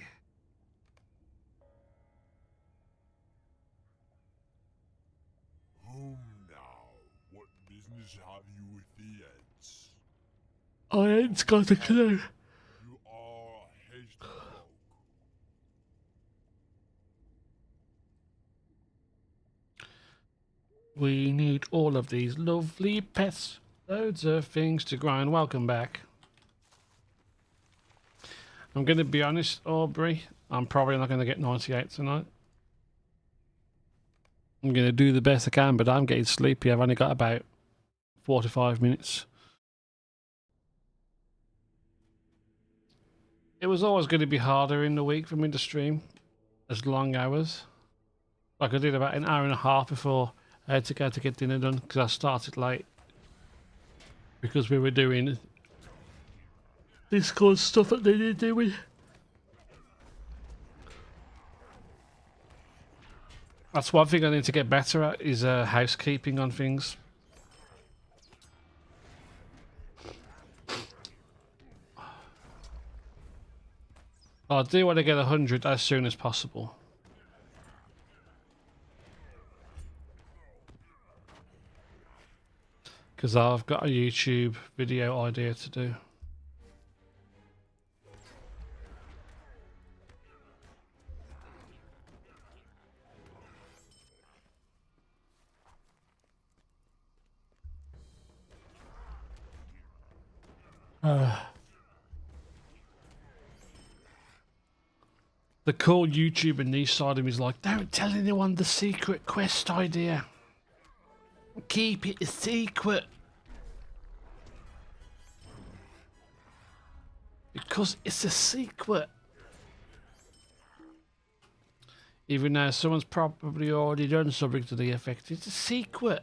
S6: Home now. What business have you with the Ents?
S1: I ain't got a clue.
S6: You are hasty folk.
S1: We need all of these lovely pets. Loads of things to grind. Welcome back. I'm going to be honest, Aubrey. I'm probably not going to get 98 tonight. I'm going to do the best I can, but I'm getting sleepy. I've only got about 45 minutes. It was always going to be harder in the week for me to stream as long hours. Like I did about an hour and a half before I had to go to get dinner done because I started late. Because we were doing Discord stuff that they did doing. That's one thing I need to get better at is housekeeping on things. I do want to get 100 as soon as possible. Because I've got a YouTube video idea to do. The cool YouTuber niche side of me is like, don't tell anyone the secret quest idea. Keep it a secret. Because it's a secret. Even though someone's probably already done something to the effect, it's a secret.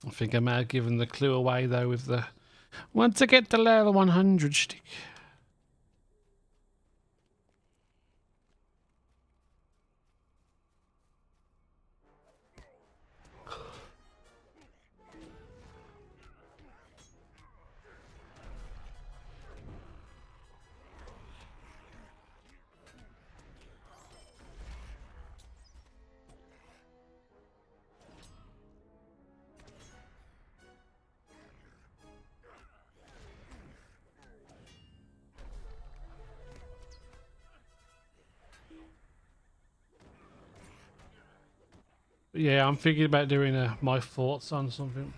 S1: I think I may have given the clue away though with the want to get the level 100 stick. Yeah, I'm thinking about doing my thoughts on something.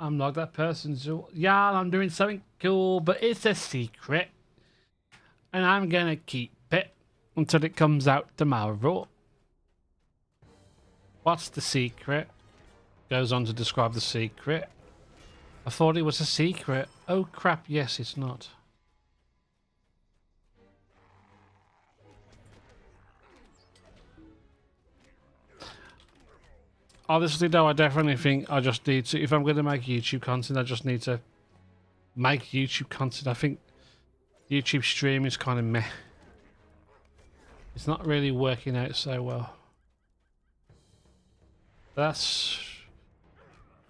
S1: I'm not that person, so yeah, I'm doing something cool, but it's a secret. And I'm gonna keep it until it comes out tomorrow. What's the secret? Goes on to describe the secret. I thought it was a secret. Oh crap, yes, it's not. Honestly though, I definitely think I just need to, if I'm going to make YouTube content, I just need to make YouTube content. I think YouTube stream is kind of meh. It's not really working out so well. That's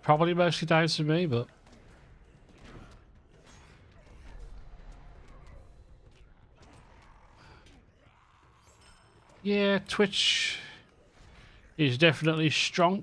S1: probably mostly down to me, but yeah, Twitch is definitely strong.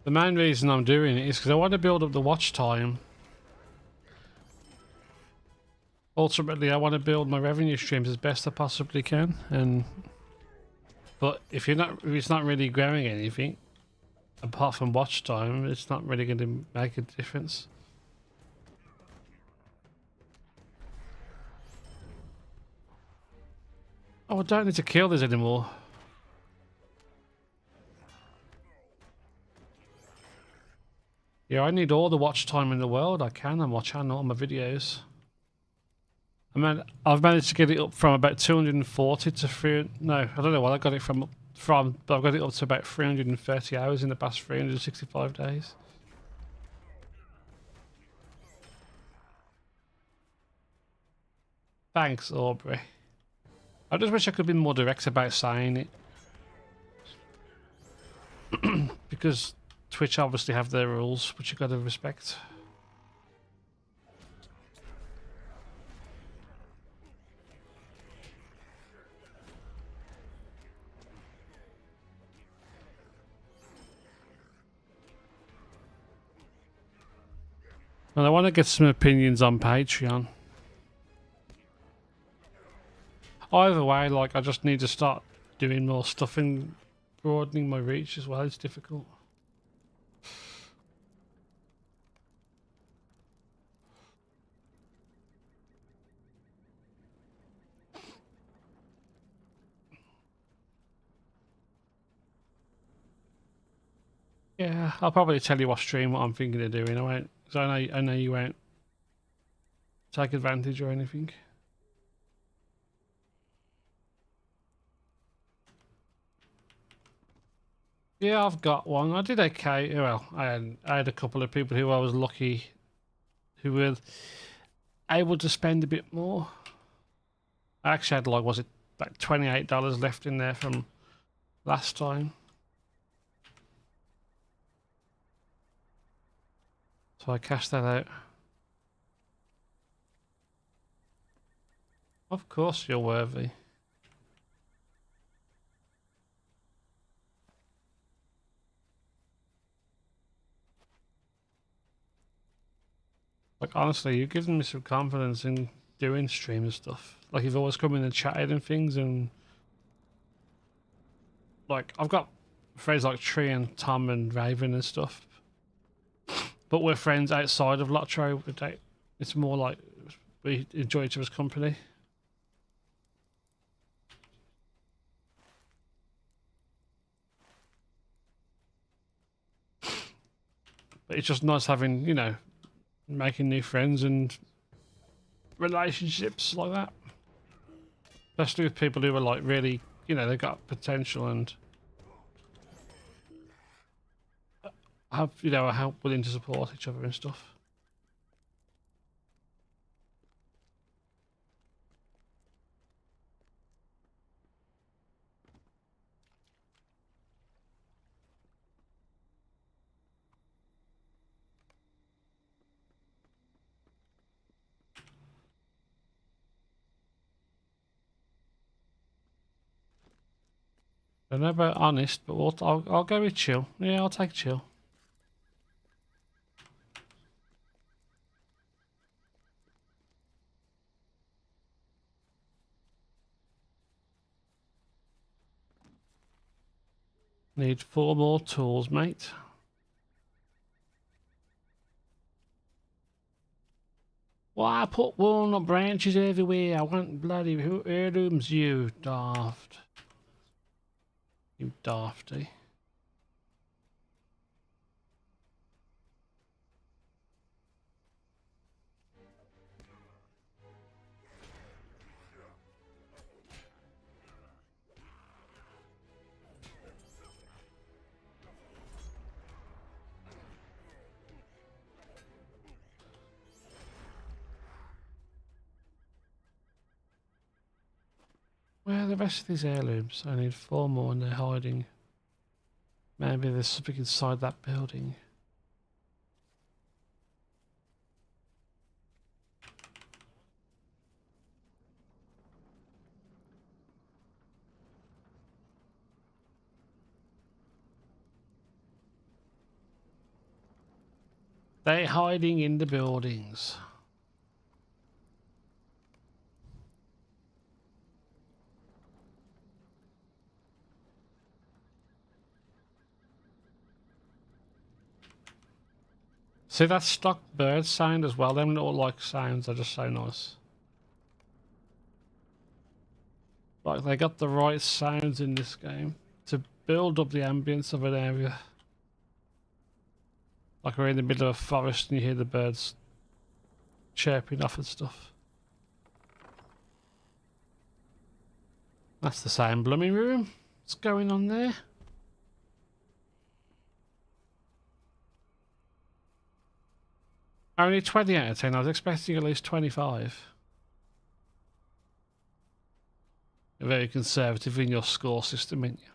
S1: The main reason I'm doing it is because I want to build up the watch time. Ultimately, I want to build my revenue streams as best I possibly can, but if it's not really growing anything apart from watch time, it's not really going to make a difference. Oh, I don't need to kill this anymore. Yeah, I need all the watch time in the world I can on my channel, on my videos. I've managed to get it up from about 240 to 3... No, I don't know what I got it from, but I've got it up to about 330 hours in the past 365 days. Thanks, Aubrey. I just wish I could be more direct about saying it. Because Twitch obviously have their rules, which you got to respect. And I want to get some opinions on Patreon. Either way, like, I just need to start doing more stuff and broadening my reach as well. It's difficult. Yeah, I'll probably tell you off stream what I'm thinking of doing. I won't, because I know you won't take advantage or anything. Yeah, I've got one. I did okay. Well, I had a couple of people who I was lucky, who were able to spend a bit more. I actually had, like, was it like $28 left in there from last time. So I cashed that out. Of course you're worthy. Like, honestly, you've given me some confidence in doing stream and stuff. Like, you've always come in and chatted and things, and like, I've got friends like Tree and Tom and Raven and stuff. But we're friends outside of LOTRO. It's more like we enjoy each other's company. But it's just nice having, you know, making new friends and relationships like that. Especially with people who are like really, you know, they've got potential and have, you know, are willing to support each other and stuff. I don't know about honest, but I'll go with chill. Yeah, I'll take chill. Need 4 more tools, mate. Why put walnut branches everywhere? I want bloody heirlooms, you daft. You dafty. Where are the rest of these heirlooms? I need 4 more and they're hiding. Maybe there's something inside that building. They're hiding in the buildings. See that stock bird sound as well? Them little like sounds are just so nice. Like they got the right sounds in this game to build up the ambience of an area. Like we're in the middle of a forest and you hear the birds chirping off and stuff. That's the same blooming room. What's going on there? Only 20 out of 10. I was expecting at least 25. You're very conservative in your score system, aren't you?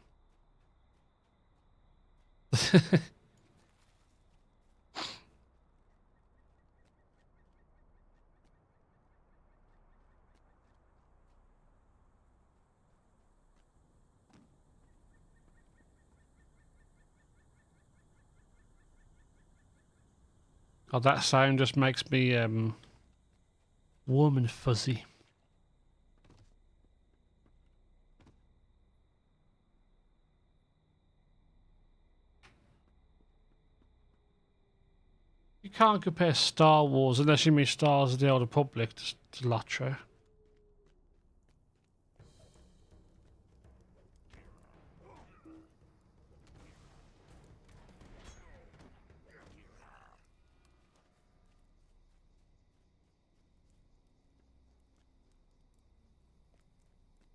S1: Oh, that sound just makes me warm and fuzzy. You can't compare Star Wars, unless you mean Star Wars of the Old Republic, to LOTRO.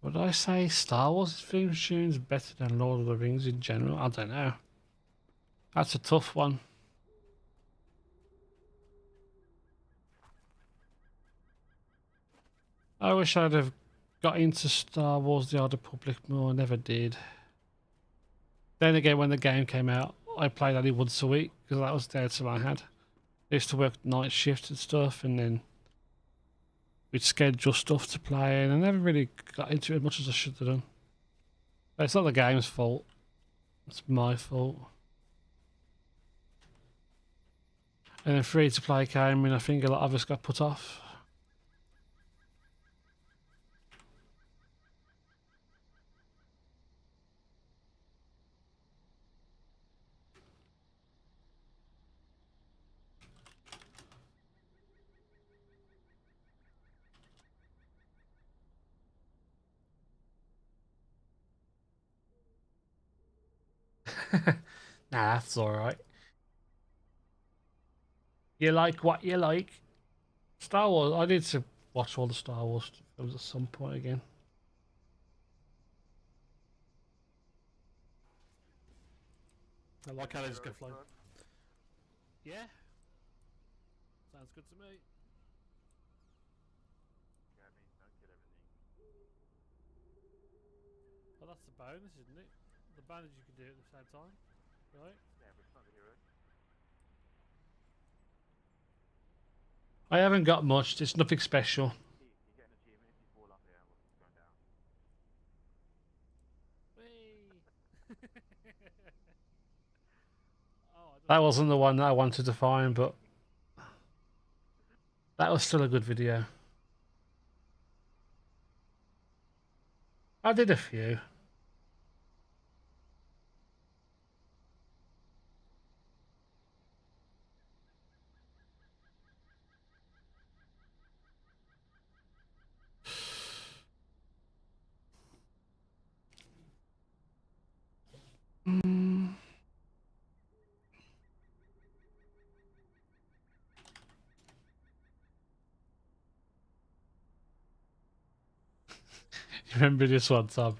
S1: Would I say Star Wars theme tunes better than Lord of the Rings in general? I don't know. That's a tough one. I wish I'd have got into Star Wars The Old Republic more. I never did. Then again, when the game came out, I played only once a week because that was the only time I had. I used to work night shifts and stuff, and then we'd schedule stuff to play, and I never really got into it as much as I should have done. But it's not the game's fault. It's my fault. And then free to play came, and I think a lot of us got put off. Nah, that's alright. You like what you like. Star Wars, I need to watch all the Star Wars films at some point again. I like how they just go flying. Yeah. Sounds good to me. Well, that's the bonus, isn't it? The bonus you can do at the same time, right? I haven't got much. It's nothing special. Whee! That wasn't the one that I wanted to find, but that was still a good video. I did a few. Mm. You remember this one, Tom?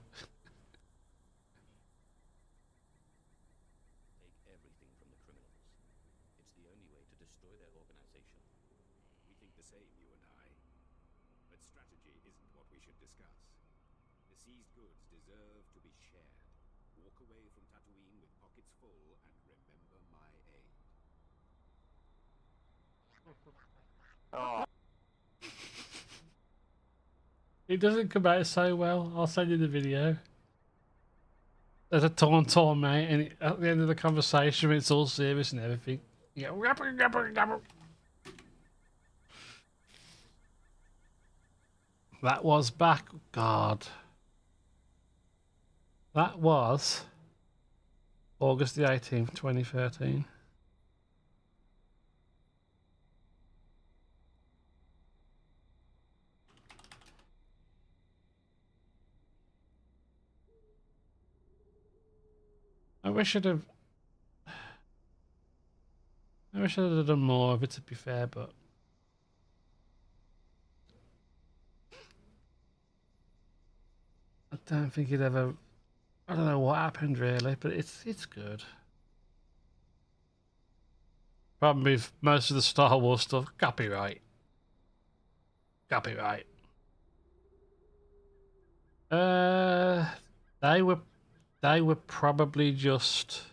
S9: Take everything from the criminals. It's the only way to destroy their organization.
S6: We think the same, you and I. But strategy isn't what we should discuss. The seized goods deserve to be shared. Walk away from Tatooine with pockets full and remember my aid.
S1: It doesn't come out so well. I'll send you the video. There's a taunt, mate, and at the end of the conversation, when it's all serious and everything, you go, rapper, rapper, rapper. That was back, God. That was August the 18th, 2013. I wish I'd have done more of it, to be fair, but I don't think it ever. I don't know what happened really, but it's good. Problem with most of the Star Wars stuff, copyright. Copyright. They were probably just.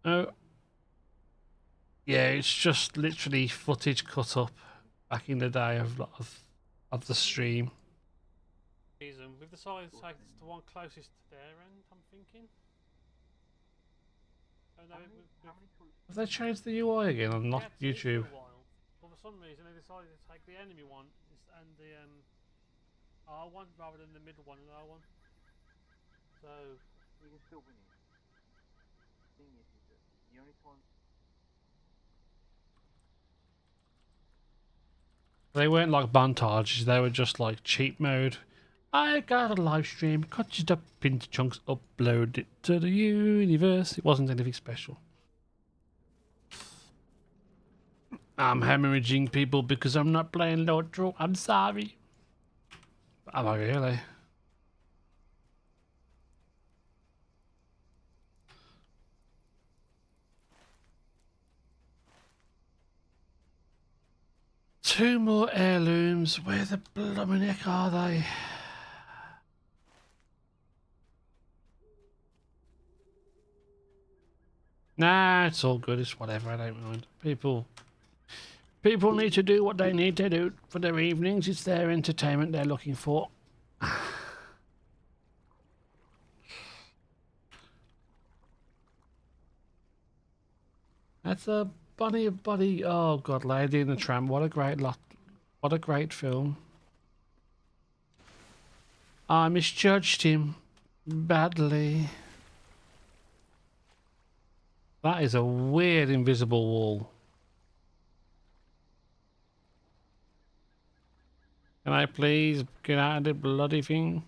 S1: Oh. Yeah, it's just literally footage cut up back in the day of the stream. We've decided to take the one closest to their end, I'm thinking. Oh, no, have they changed the UI again on not YouTube? Well, for some reason they decided to take the enemy one and the R1 rather than the middle one and R1. So
S10: we can still win it. The thing is that the only time
S1: they weren't like montages, they were just like cheat mode. I got a live stream, cut it up into chunks, upload it to the universe. It wasn't anything special. I'm hemorrhaging people because I'm not playing LOTRO. I'm sorry. Am I really? Two more heirlooms. Where the blooming heck are they? Nah, it's all good. It's whatever. I don't mind. People need to do what they need to do for their evenings. It's their entertainment they're looking for. That's a buddy. Oh God, Lady and the Tramp. What a great lot. What a great film. I misjudged him badly. That is a weird invisible wall. Can I please get out of the bloody thing?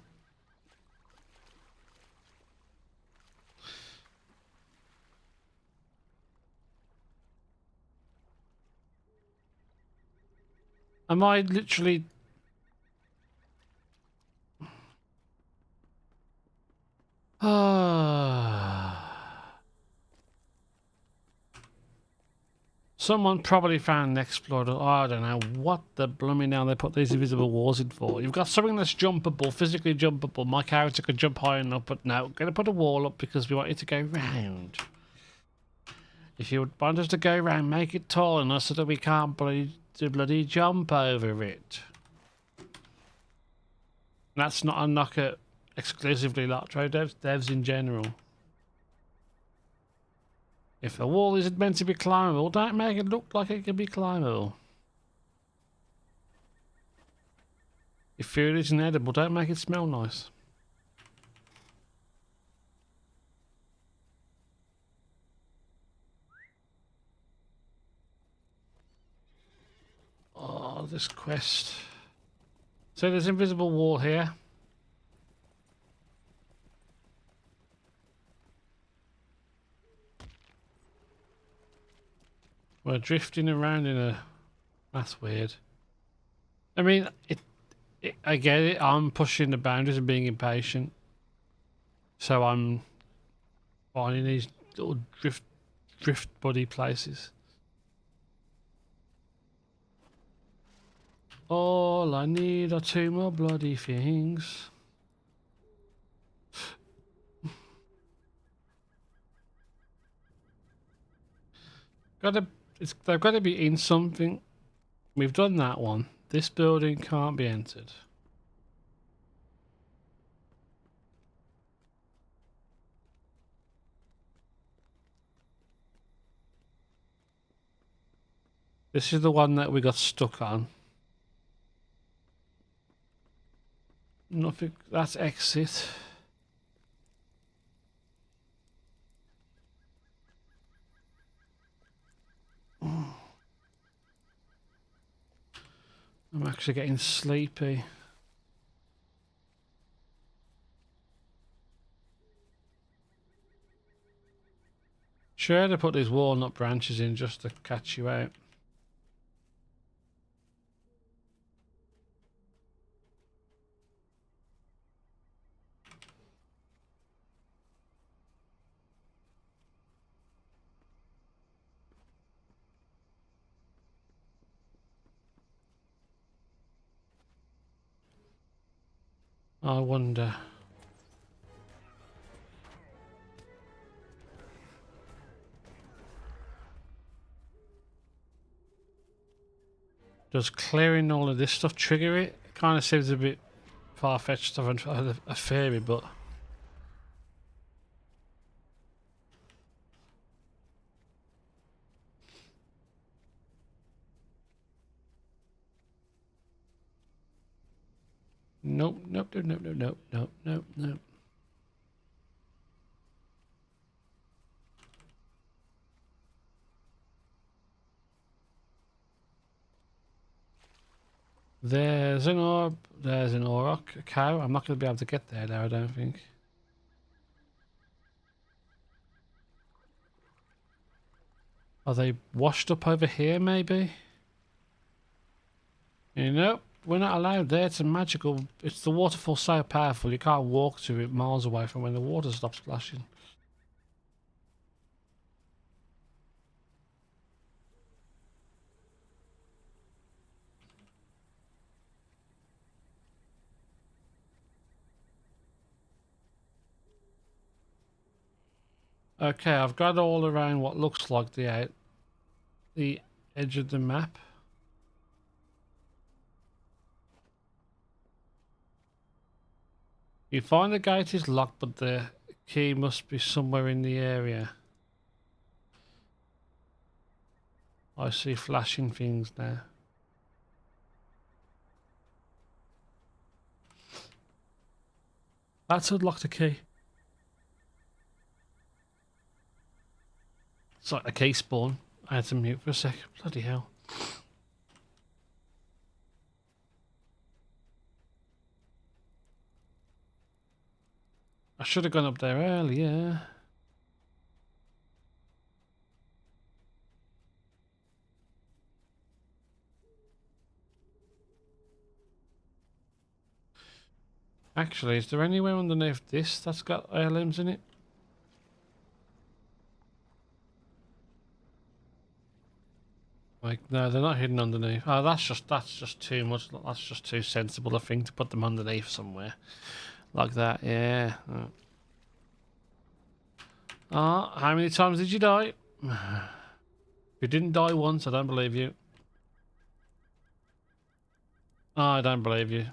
S1: Am I literally... Someone probably found an explorer. Oh, I don't know what the blooming hell they put these invisible walls in for. You've got something that's jumpable, physically jumpable. My character could jump high enough, but no, we're going to put a wall up because we want it to go round. If you want us to go round, make it tall enough so that we can't bloody jump over it. That's not a knock at exclusively LOTRO devs in general. If a wall isn't meant to be climbable, don't make it look like it can be climbable. If food isn't edible, don't make it smell nice. Oh, this quest. So there's invisible wall here. We're drifting around in a... That's weird. I mean, I get it. I'm pushing the boundaries and being impatient. So I'm finding these little drift buddy places. All I need are 2 more bloody things. They've got to be in something. We've done that one. This building can't be entered. This is the one that we got stuck on. Nothing. That's exit. I'm actually getting sleepy. Sure, to put these walnut branches in just to catch you out. I wonder. Does clearing all of this stuff trigger it? It kind of seems a bit far-fetched to have a theory, but... Nope, nope, nope, nope, nope, nope, nope, nope. There's an orb, there's an auroch, a cow. I'm not going to be able to get there now, I don't think. Are they washed up over here, maybe? You know, we're not allowed there. It's a magical... It's the waterfall so powerful, you can't walk to it miles away from when the water stops splashing. Okay, I've got all around what looks like the edge of the map. You find the gate is locked, but the key must be somewhere in the area. I see flashing things now. That's unlocked a key. It's like a key spawn. I had to mute for a sec. Bloody hell. I should have gone up there earlier. Actually, is there anywhere underneath this that's got heirlooms in it? Like, no, they're not hidden underneath. Oh, that's just too much. That's just too sensible a thing to put them underneath somewhere. Like that, yeah. Ah, how many times did you die? If you didn't die once, I don't believe you. Oh, I don't believe you.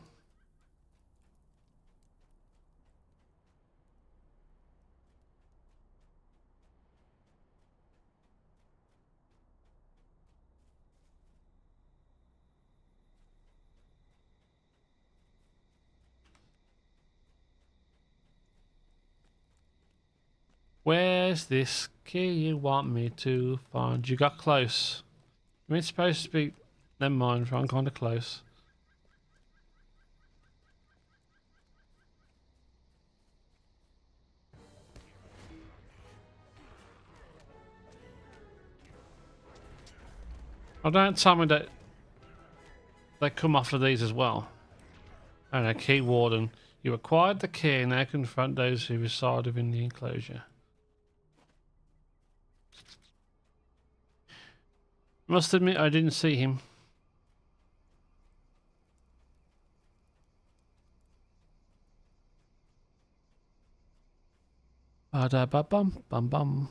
S1: Where's this key you want me to find? You got close. I mean, it's supposed to be... Never mind, I'm kind of close. Oh, don't tell me that they come off of these as well. And a key warden. You acquired the key and now confront those who reside within the enclosure. Must admit, I didn't see him. Ba-da-ba-bum, bum-bum.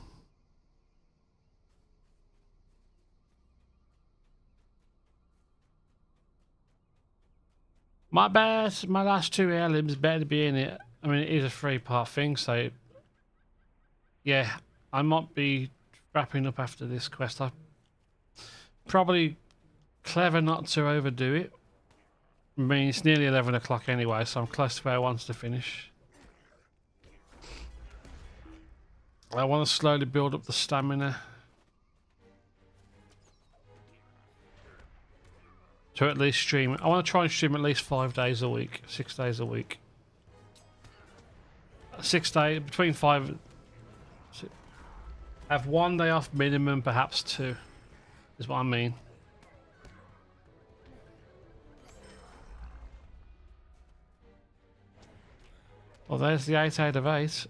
S1: My last two heirlooms better be in it. I mean, it is a 3-part thing, so... Yeah, I might be wrapping up after this quest. I probably clever not to overdo it. I mean, it's nearly 11 o'clock anyway, so I'm close to where I want to finish. I want to slowly build up the stamina. To at least stream. I want to try and stream at least 5 days a week, 6 days a week. 6 days, between 5... Have 1 day off minimum, perhaps 2, is what I mean. Well, there's the 8 out of 8.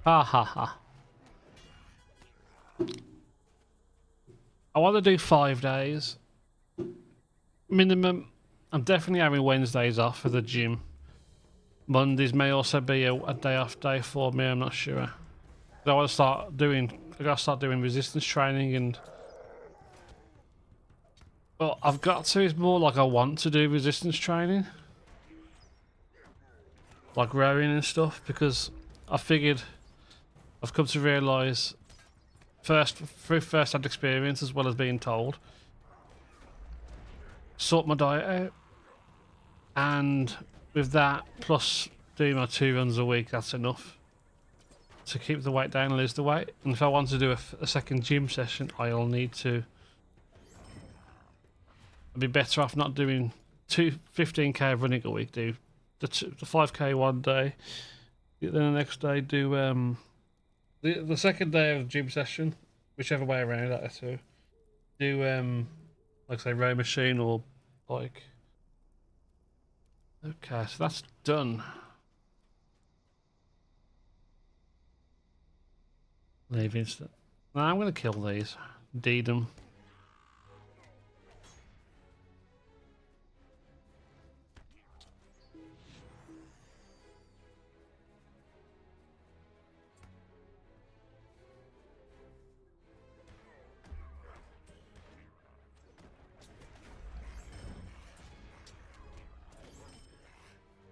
S1: Ha ha ha. I want to do 5 days. Minimum. I'm definitely having Wednesdays off for the gym. Mondays may also be a day off day for me, I'm not sure. I want to start doing, I gotta start doing resistance training and... Well, I've got to, it's more like I want to do resistance training. Like rowing and stuff, because I figured... I've come to realise, through first-hand experience as well as being told, sort my diet out, and with that, plus doing my 2 runs a week, that's enough to keep the weight down and lose the weight. And if I want to do a second gym session, I'll need to... I'd be better off not doing 15k running a week, do the 5k one day, then the next day do... The second day of the gym session, whichever way around that is to do like say row machine or bike. Okay, so that's done. Leave instant. Now I'm gonna kill these. Deed them.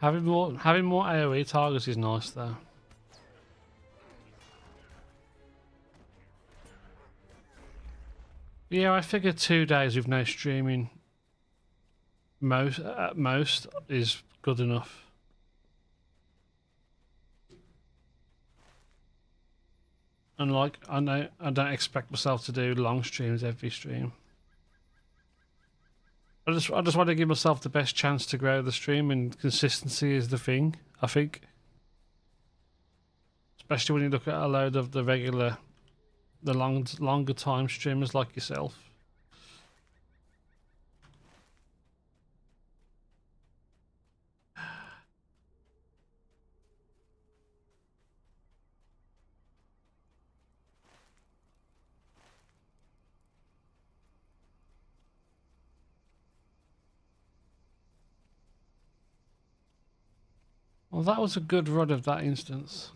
S1: Having more AoE targets is nice though. Yeah, I figured 2 days with no streaming at most is good enough. And like I don't expect myself to do long streams every stream. I just want to give myself the best chance to grow the stream, and consistency is the thing, I think. Especially when you look at a load of the longer time streamers like yourself. Well, that was a good run of that instance.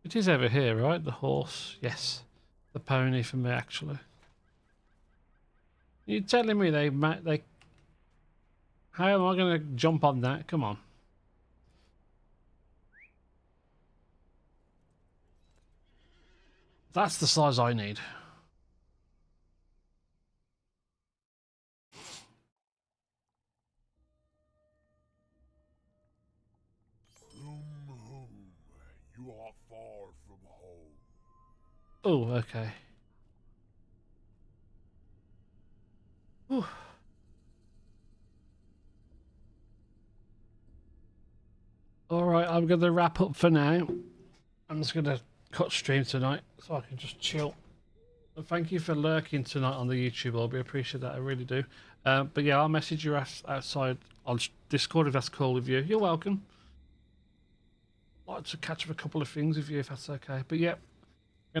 S1: It is over here, right? The horse. Yes. The pony for me, actually. You're telling me they... How am I going to jump on that? Come on. That's the size I need.
S4: You are far from home.
S1: Oh, okay. Whew. Alright, I'm going to wrap up for now. I'm just going to cut stream tonight so I can just chill. And thank you for lurking tonight on the YouTube, Obi. I appreciate that, I really do. But yeah, I'll message you outside on Discord if that's cool with you. You're welcome. I'd like to catch up a couple of things with you if that's okay. But yeah,